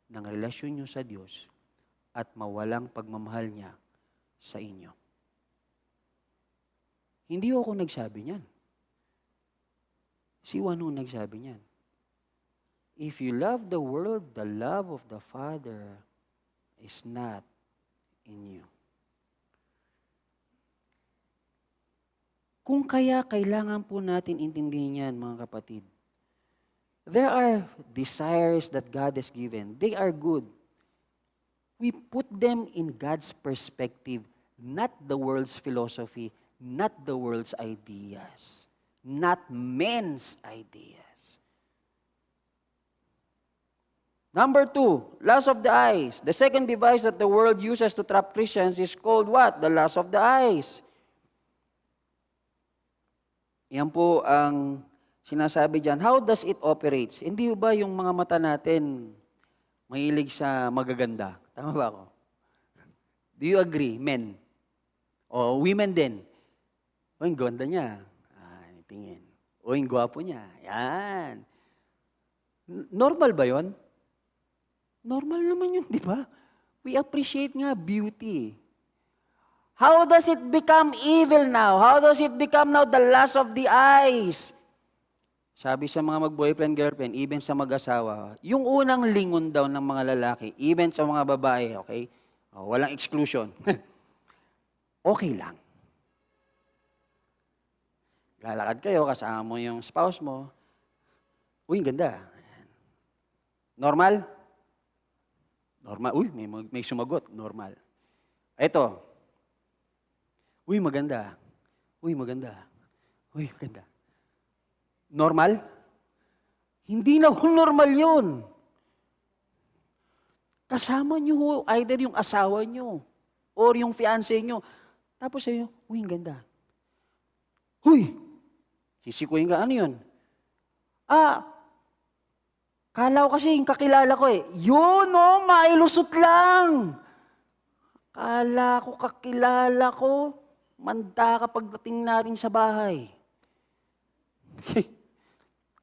ng relasyon niyo sa Diyos at mawalang pagmamahal niya sa inyo. Hindi ako nagsabi niyan. Si Juan ang nagsabi niyan. If you love the world, the love of the Father is not in you. Kung kaya kailangan po natin intindihin yan, mga kapatid. There are desires that God has given. They are good. We put them in God's perspective, not the world's philosophy, not the world's ideas, not men's ideas. Number 2, lust of the eyes. The second device that the world uses to trap Christians is called what? The lust of the eyes. Yan po ang sinasabi dyan. How does it operate? Hindi ba yung mga mata natin mahilig sa magaganda? Tama ba ako? Do you agree, men? O women din? O, yung ganda niya. Tingin. O, yung gwapo niya. Yan. Normal ba yon? Normal naman yun, di ba? We appreciate nga beauty. How does it become evil now? How does it become now the lust of the eyes? Sabi sa mga mag-boyfriend, girlfriend, even sa mag-asawa, yung unang lingon daw ng mga lalaki, even sa mga babae, okay? Walang exclusion. Okay lang. Lalakad kayo, kasama mo yung spouse mo. Uy, ganda. Normal? Normal. Uy, may sumagot. Normal. Eto. Uy, maganda. Uy, maganda. Uy, maganda. Normal? Hindi na normal yun. Kasama nyo either yung asawa nyo or yung fiancé nyo. Tapos sa'yo, uy, ang ganda. Uy! Sisikuin ka, ano yun? Kala ko kasi yung kakilala ko eh. Yun, mailusot lang. Kala ko kakilala ko. Manda ka pagdating natin sa bahay.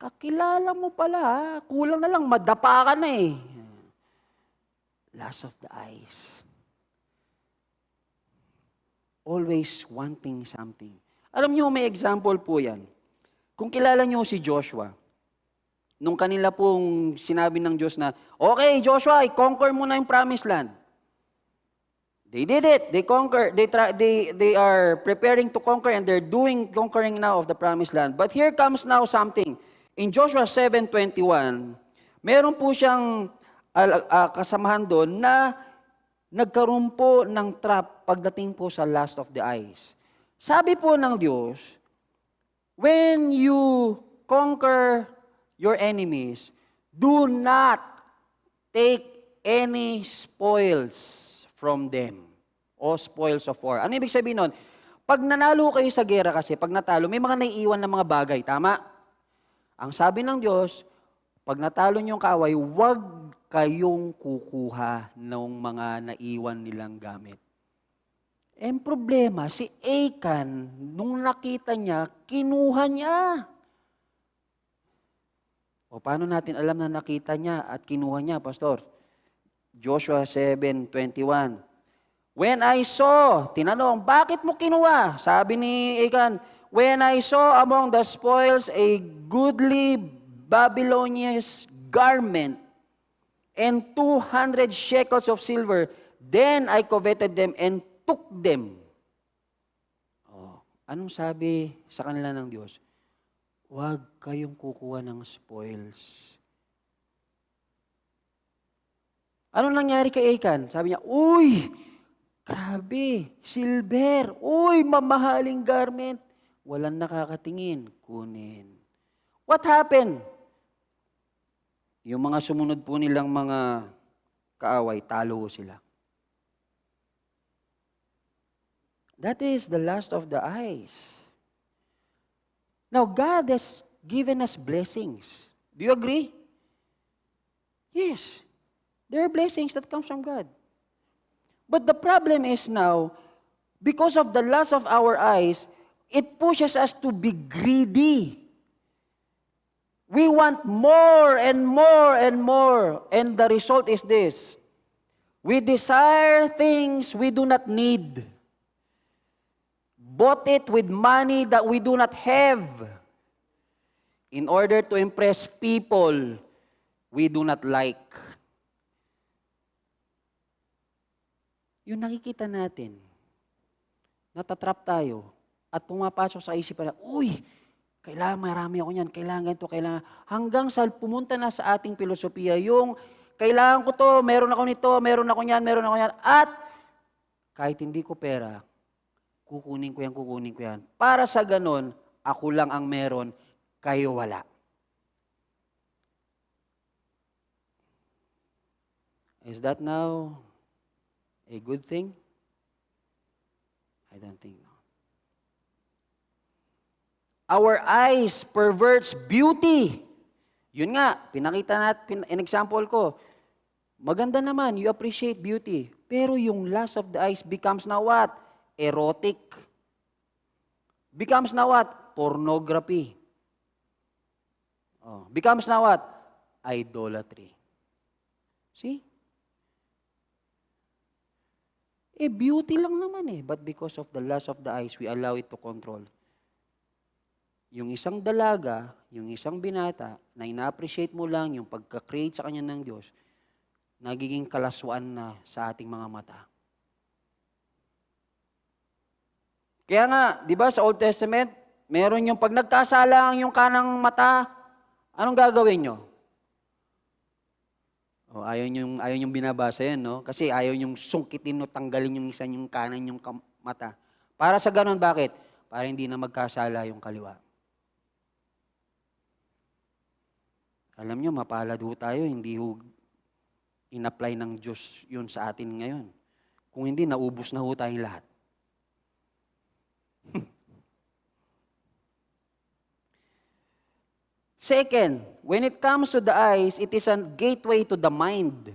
Kakilala mo pala, ha? Kulang na lang, madapa ka na eh. Lust of the eyes. Always wanting something. Alam niyo, may example po yan. Kung kilala niyo si Joshua, nung kanila pong sinabi ng Diyos na, okay, Joshua, i-conquer mo na yung promised land. They did it. They conquer. They are preparing to conquer and they're doing conquering now of the promised land. But here comes now something. In Joshua 7:21, meron po siyang kasamahan doon na nagkaroon po ng trap pagdating po sa lust of the eyes. Sabi po ng Diyos, when you conquer your enemies, do not take any spoils from them o spoils of war. Ano ibig sabihin nun? Pag nanalo kayo sa gera kasi, pag natalo, may mga naiiwan na mga bagay, tama? Ang sabi ng Diyos, pag natalo niyong kaaway, huwag kayong kukuha ng mga naiwan nilang gamit. En problema, si Achan, nung nakita niya, kinuha niya. O paano natin alam na nakita niya at kinuha niya, Pastor? Joshua 7:21. When I saw, tinanong, bakit mo kinuha? Sabi ni Achan, when I saw among the spoils a goodly Babylonian garment and 200 shekels of silver, then I coveted them and took them. Anong sabi sa kanila ng Diyos? Huwag kayong kukuha ng spoils. Anong nangyari kay Achan? Sabi niya, uy, grabe, silver, uy, mamahaling garment. Walang nakakatingin, kunin. What happened? Yung mga sumunod po nilang mga kaaway, talo sila. That is the lust of the eyes. Now, God has given us blessings. Do you agree? Yes. There are blessings that come from God. But the problem is now, because of the lust of our eyes, it pushes us to be greedy. We want more and more and more. And the result is this. We desire things we do not need. Bought it with money that we do not have in order to impress people we do not like. Yung nakikita natin, natatrap tayo at pumapasok sa isipan na, uy, kailangan marami ako niyan, kailangan ganito, kailangan. Hanggang sa pumunta na sa ating filosofiya, yung kailangan ko to, meron ako nito, meron ako niyan, meron ako niyan. At kahit hindi ko pera, kukunin ko yan. Para sa ganon, ako lang ang meron, kayo wala. Is that now a good thing? I don't think so. Our eyes perverts beauty. Yun nga, pinakita natin, in example ko, maganda naman, you appreciate beauty. Pero yung lust of the eyes becomes now what? Erotic. Becomes now what? Pornography. Oh, becomes now what? Idolatry. See? Beauty lang naman But because of the lust of the eyes, we allow it to control. Yung isang dalaga, yung isang binata, na ina-appreciate mo lang yung pagka-create sa kanya ng Diyos, nagiging kalaswaan na sa ating mga mata. Kaya nga, di ba sa Old Testament, meron yung pag nagkasalang yung kanang mata, anong gagawin nyo? Ayaw yung binabasa yan, no? Kasi ayaw yung sungkitin o tanggalin yung isa yung kanan yung mata. Para sa ganun, bakit? Para hindi na magkasala yung kaliwa. Alam nyo, mapalad ho tayo, hindi ho in-apply ng Diyos yun sa atin ngayon. Kung hindi, naubos na ho tayong lahat. Second, when it comes to the eyes, it is a gateway to the mind.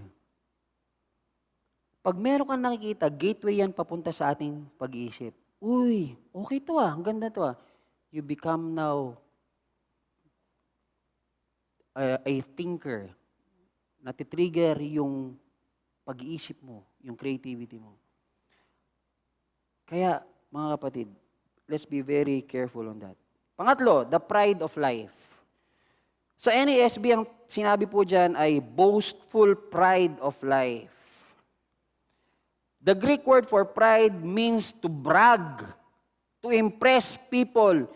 Pag meron kang nakikita, gateway yan papunta sa ating pag-iisip. Uy, okay to ang ganda to You become now a thinker. Natitrigger yung pag-iisip mo, yung creativity mo. Kaya, mga kapatid, let's be very careful on that. Pangatlo, the pride of life. Sa NASB, ang sinabi po dyan ay boastful pride of life. The Greek word for pride means to brag, to impress people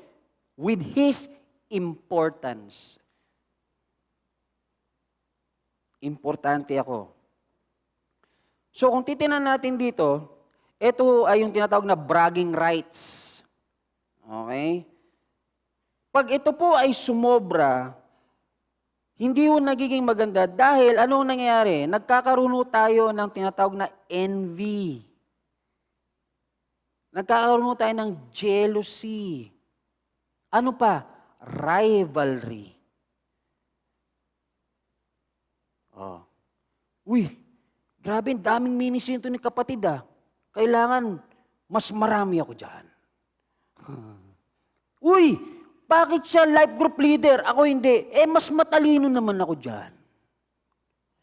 with his importance. Importante ako. So kung titinan natin dito, ito ay yung tinatawag na bragging rights. Okay? Pag ito po ay sumobra, hindi yun nagiging maganda dahil anong nangyayari? Nagkakaroon tayo ng tinatawag na envy. Nagkakaroon tayo ng jealousy. Ano pa? Rivalry. Uy, grabe, daming ministry ito ni kapatid Kailangan mas marami ako dyan. Uy, bakit siya life group leader? Ako hindi. Mas matalino naman ako dyan.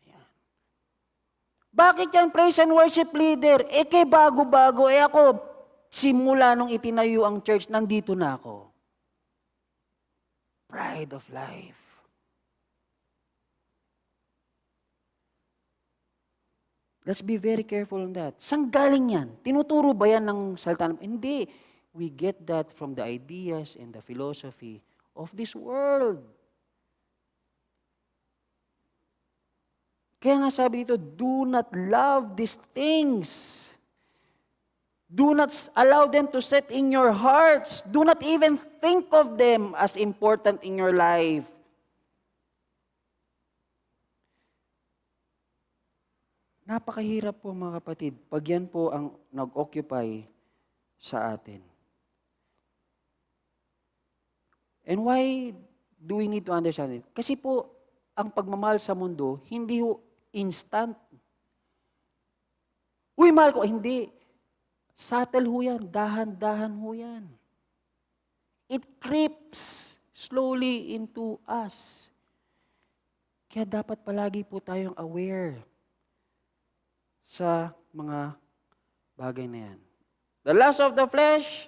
Ayan. Bakit yan praise and worship leader? Kay bago-bago. Ako, simula nung itinayo ang church, nandito na ako. Pride of life. Let's be very careful on that. Saan galing yan? Tinuturo ba yan ng salita? Hindi. We get that from the ideas and the philosophy of this world. Kaya nga sabi dito, do not love these things. Do not allow them to set in your hearts. Do not even think of them as important in your life. Napakahirap po mga kapatid, pag yan po ang nag-occupy sa atin. And why do we need to understand it? Kasi po, ang pagmamahal sa mundo, hindi ho instant. Uy, mahal ko. Hindi. Subtle ho yan. Dahan-dahan ho yan. It creeps slowly into us. Kaya dapat palagi po tayong aware sa mga bagay na yan. The lust of the flesh,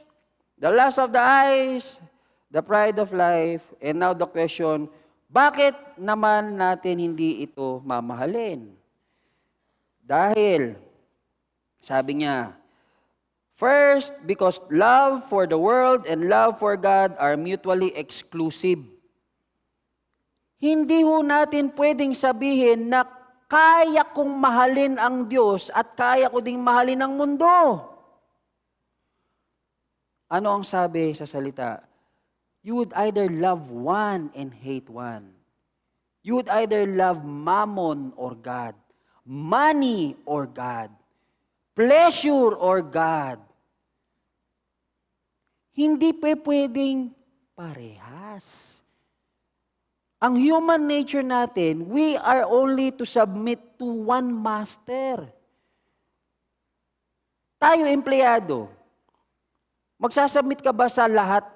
the lust of the eyes, the pride of life, and now the question, bakit naman natin hindi ito mamahalin? Dahil, sabi niya, first, because love for the world and love for God are mutually exclusive. Hindi ho natin pwedeng sabihin na kaya kong mahalin ang Diyos at kaya ko ding mahalin ang mundo. Ano ang sabi sa salita? You would either love one and hate one. You would either love mammon or God, money or God, pleasure or God. Hindi pwedeng parehas. Ang human nature natin, we are only to submit to one master. Tayo, empleyado, magsasubmit ka ba sa lahat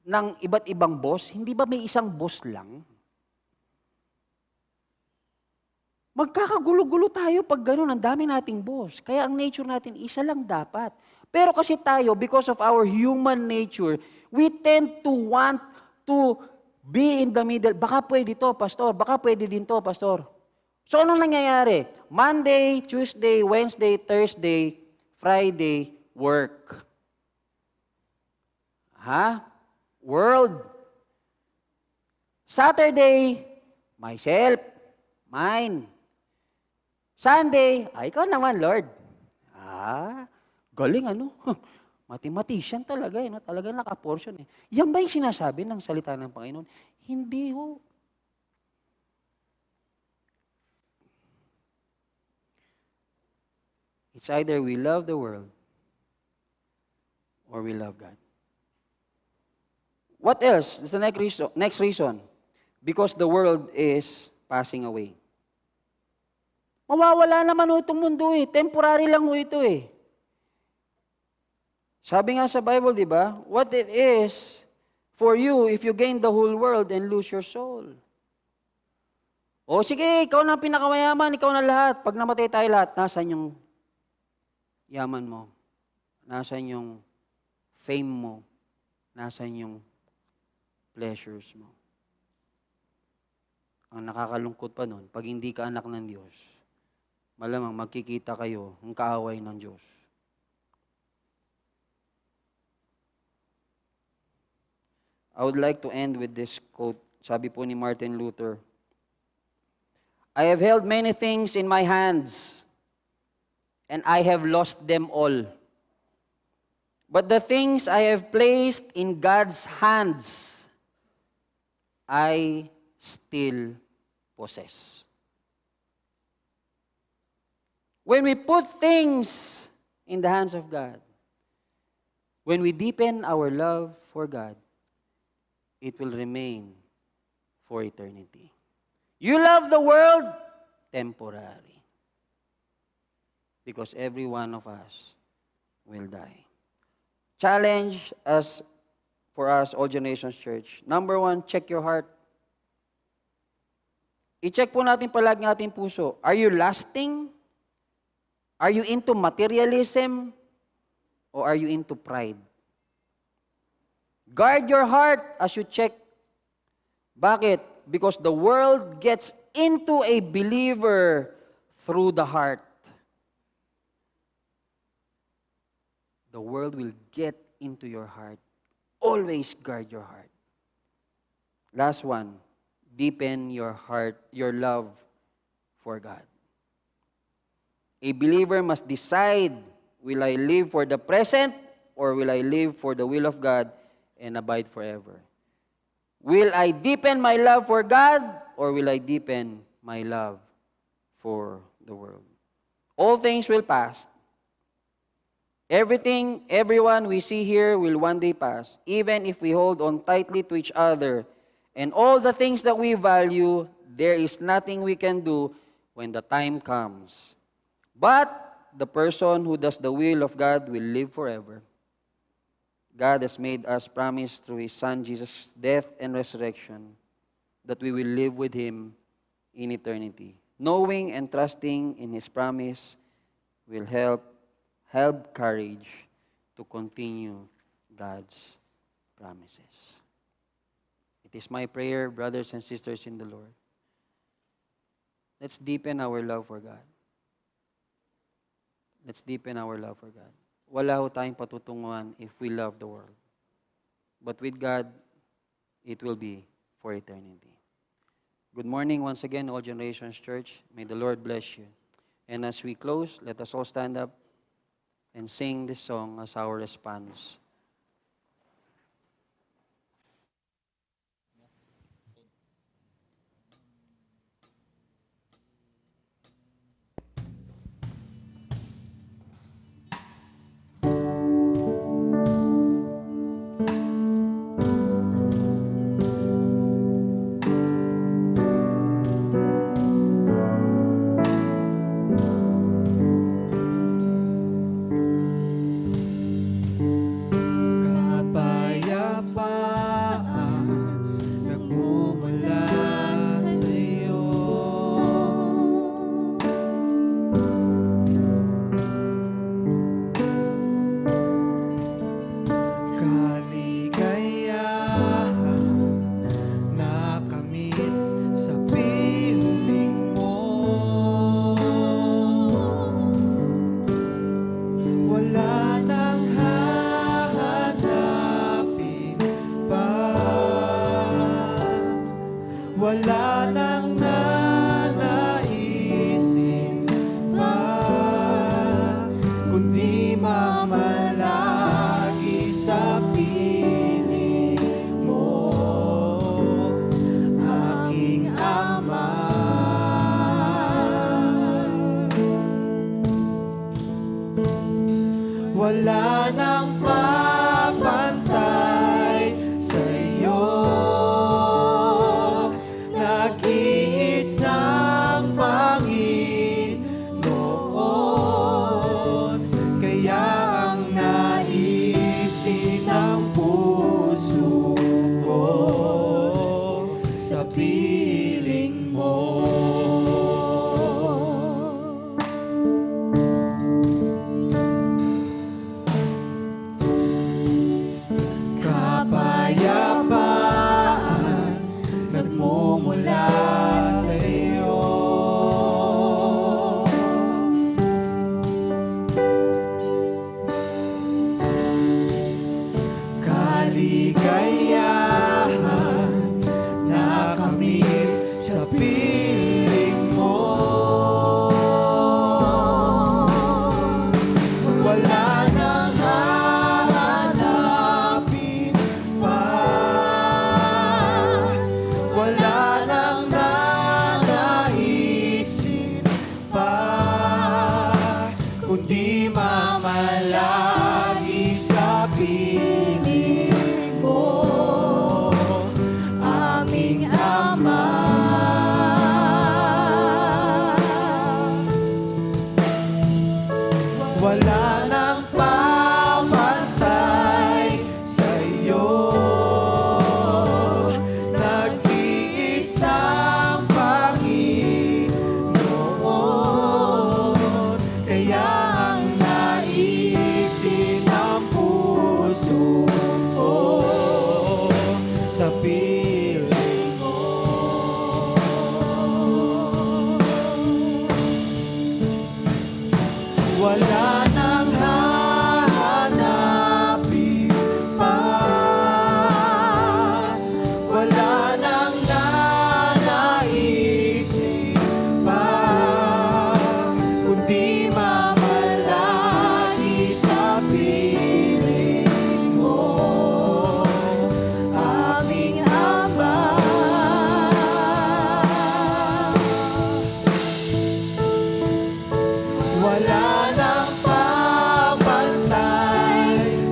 ng iba't ibang boss? Hindi ba may isang boss lang? Magkakagulo-gulo tayo pag gano'n, ang dami nating boss. Kaya ang nature natin, isa lang dapat. Pero kasi tayo, because of our human nature, we tend to want to be in the middle. Baka pwede to, pastor. Baka pwede din to, pastor. So anong nangyayari? Monday, Tuesday, Wednesday, Thursday, Friday, work. World. Saturday, myself, mine. Sunday, ikaw naman, Lord. Galing ano? Mathematician talaga, no? Talaga naka-portion eh. Yan ba yung sinasabi ng salita ng Panginoon? Hindi ho. It's either we love the world or we love God. What else? That's the next reason. Because the world is passing away. Mawawala naman ho itong mundo eh. Temporary lang ho ito eh. Sabi nga sa Bible, di ba? What it is for you if you gain the whole world and lose your soul. O sige, ikaw na ang pinakamayaman, ikaw na lahat. Pag namatay tayo lahat, nasan yung yaman mo? Nasan yung fame mo? Nasan yung pleasures mo? Ang nakakalungkot pa nun, pag hindi ka anak ng Diyos, malamang magkikita kayo ng kaaway ng Diyos. I would like to end with this quote. Sabi po ni Martin Luther, I have held many things in my hands, and I have lost them all. But the things I have placed in God's hands, I still possess. When we put things in the hands of God, when we deepen our love for God, it will remain for eternity. You love the world, temporary. Because every one of us will die. Challenge us for us, All Generations Church. Number 1, check your heart. I-check po natin palagi ang ating puso. Are you lasting? Are you into materialism? Or are you into pride? Guard your heart as you check. Bakit? Because the world gets into a believer through the heart. The world will get into your heart. Always guard your heart. Last one, deepen your heart, your love for God. A believer must decide, will I live for the present or will I live for the will of God and abide forever? Will I deepen my love for God or will I deepen my love for the world? All things will pass. Everything, everyone we see here will one day pass, even if we hold on tightly to each other. And all the things that we value, there is nothing we can do when the time comes. But the person who does the will of God will live forever. God has made us promise through His Son, Jesus' death and resurrection, that we will live with Him in eternity. Knowing and trusting in His promise will have courage to continue God's promises. It is my prayer, brothers and sisters in the Lord. Let's deepen our love for God. Let's deepen our love for God. Wala ho tayong patutunguhan if we love the world. But with God, it will be for eternity. Good morning once again, All Generations Church. May the Lord bless you. And as we close, let us all stand up and sing this song as our response. Kapayapaan nagmumula sa'yo. Kaligayahan nakamit sa piling mo. Wala nang hahanapin pa. Wala nang nanaisin pa, kundi mamalagi sa piling mo, aking Ama. Wala nang papantay sa'yo, nag-iisang Panginoon. Kaya ang naisin ng puso ko sa piling mo. Kapayapaan nagmumula sa'yo. Kaligayahan nakamit sa piling mo. Wala nang hahanapin pa. Wala nang nanaisin pa, kundi mamalagi sa piling mo, aming Ama. Wala nang papantay sa'yo, nag-iisang Panginoon. Kaya ang naisin ng puso ko sa piling mo. Wala nang hahanapin pa. Wala nang nanaisin pa, kundi mamalagi sa piling mo, aming Ama. Wala nang papantay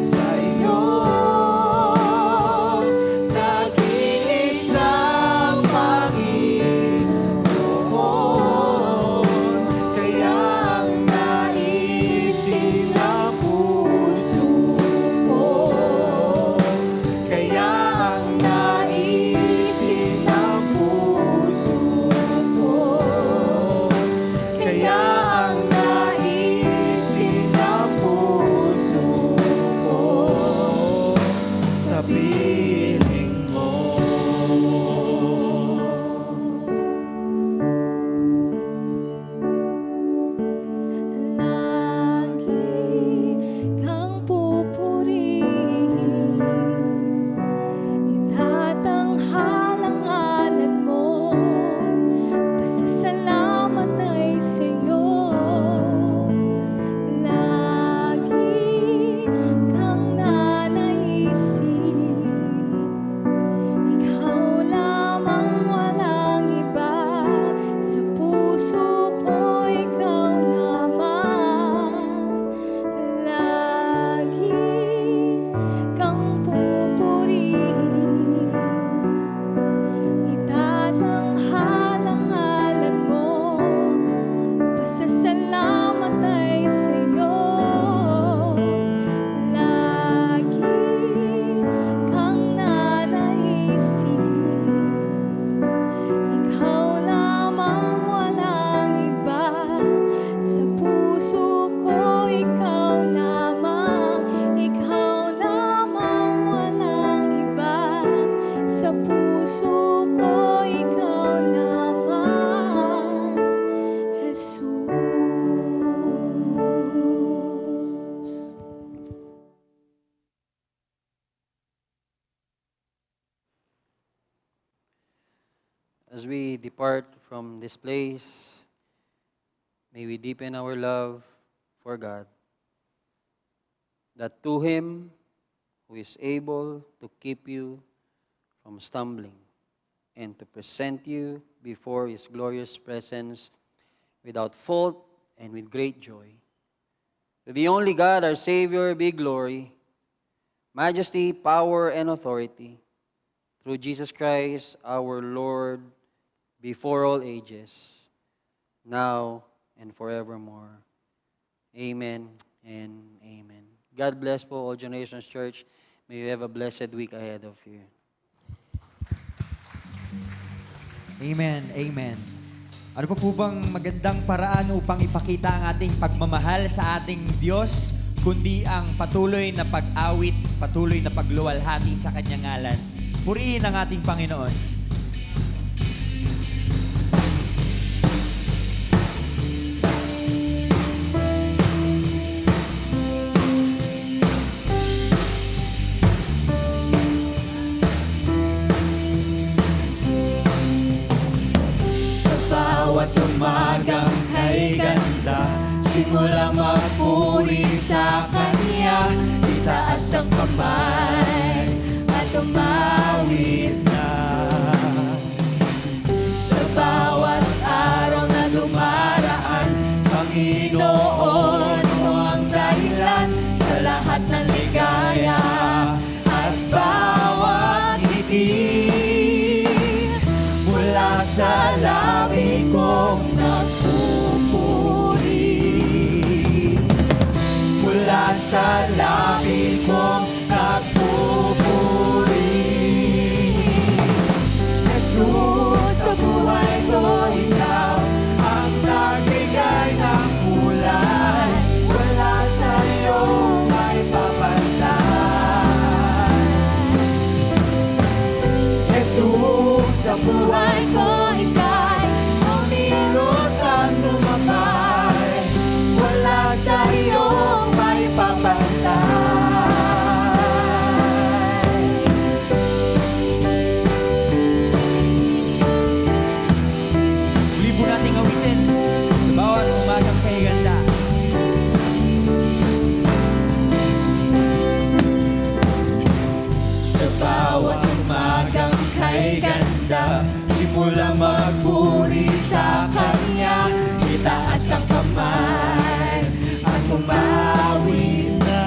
sa'yo, nag-iisang Panginoon. Kaya ang naisin ng puso ko, kaya ang naisin ng puso ko, kaya ang naisin as we depart from this place, may we deepen our love for God, that to Him who is able to keep you from stumbling and to present you before His glorious presence without fault and with great joy. To the only God, our Savior, be glory, majesty, power, and authority, through Jesus Christ, our Lord, before all ages, now and forevermore. Amen and amen. God bless po, All Generations Church. May you have a blessed week ahead of you. Amen, amen. Ano pa po bang magandang paraan upang ipakita ang ating pagmamahal sa ating Diyos, kundi ang patuloy na pag-awit, patuloy na pagluwalhati sa Kanyang ngalan. Purihin ang ating Panginoon. Sa bawat umagang kay ganda, simula magpuri sa Kanya, itaas ang kamay at umawit na. Sa bawat araw na dumaraan, Panginoon mo ang dahilan sa lahat ng ligaya at bawat ngiti. Mula sa labi kong nagpupuri, mula sa labi kong nagpupuri. Jesus, sa buhay ko, Ikaw ang nagbigay ng kulay. Wala sa iyo may papantay. Jesus, sa buhay ko, Ika'y umilos at lumabay. Wala sa iyo may papantay. Muli po nating awitin sa bawat umagang kay ganda. Sa bawat umagang kay ganda, simula magpuri sa Kanya, itaas ang kamay at umawit na.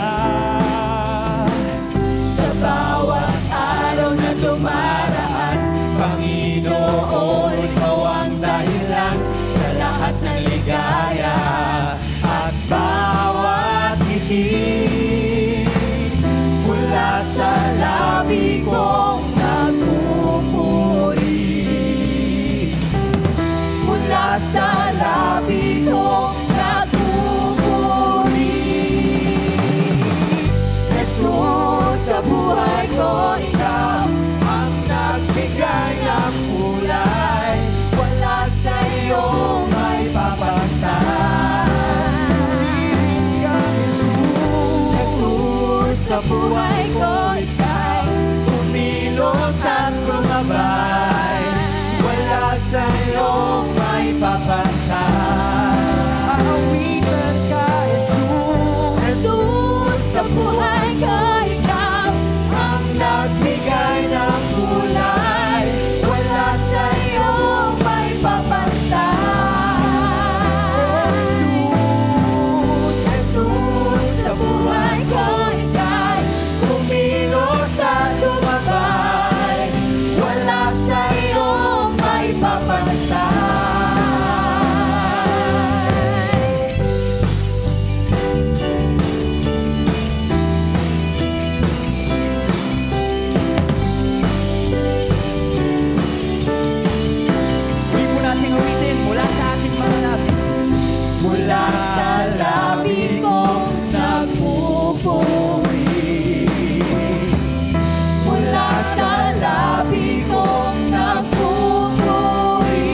Sa bawat araw na dumaraan, Panginoon, Ikaw ang dahilan sa lahat ng ligaya at bawat ngiti. Mula sa labi kong nagpupuri, mula sa labi kong nagpupuri. Jesus, sa buhay ko, Ikaw ang nagbigay ng kulay. Wala sa iyo may papantay. Jesus, sa buhay ko, Ika'y kumilos at lumabay. Wala sa iyo may papantay. Aawitan ka, Jesus. Jesus, sa buhay ko, Ikaw ang nagbigay ng kulay. Wala sa iyo may papantay. Jesus, Jesus, sa buhay ko, Ika'y kumilos at lumabay. Wala sa iyo may papantay. Muli po nating awitin mula sa ating mga labi. Mula sa labi ko nagpupuri, mula sa labi ko nagpupuri.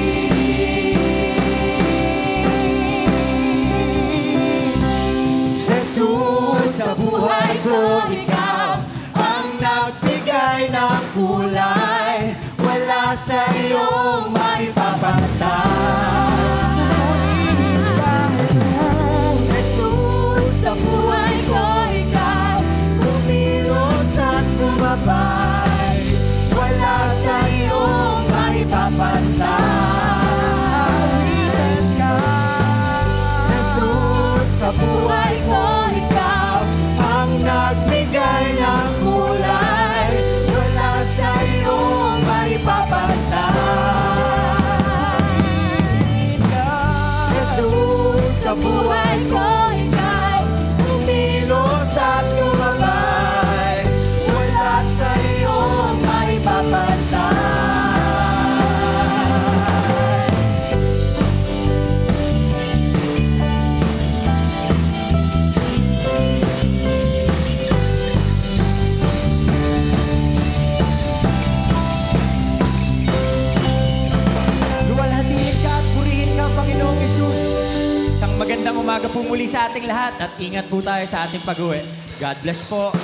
Jesus, sa buhay ko, Ikaw ang nagbigay ng kulay. Wala sa iyo may sa ating lahat at ingat po tayo sa ating pag-uwi. God bless po.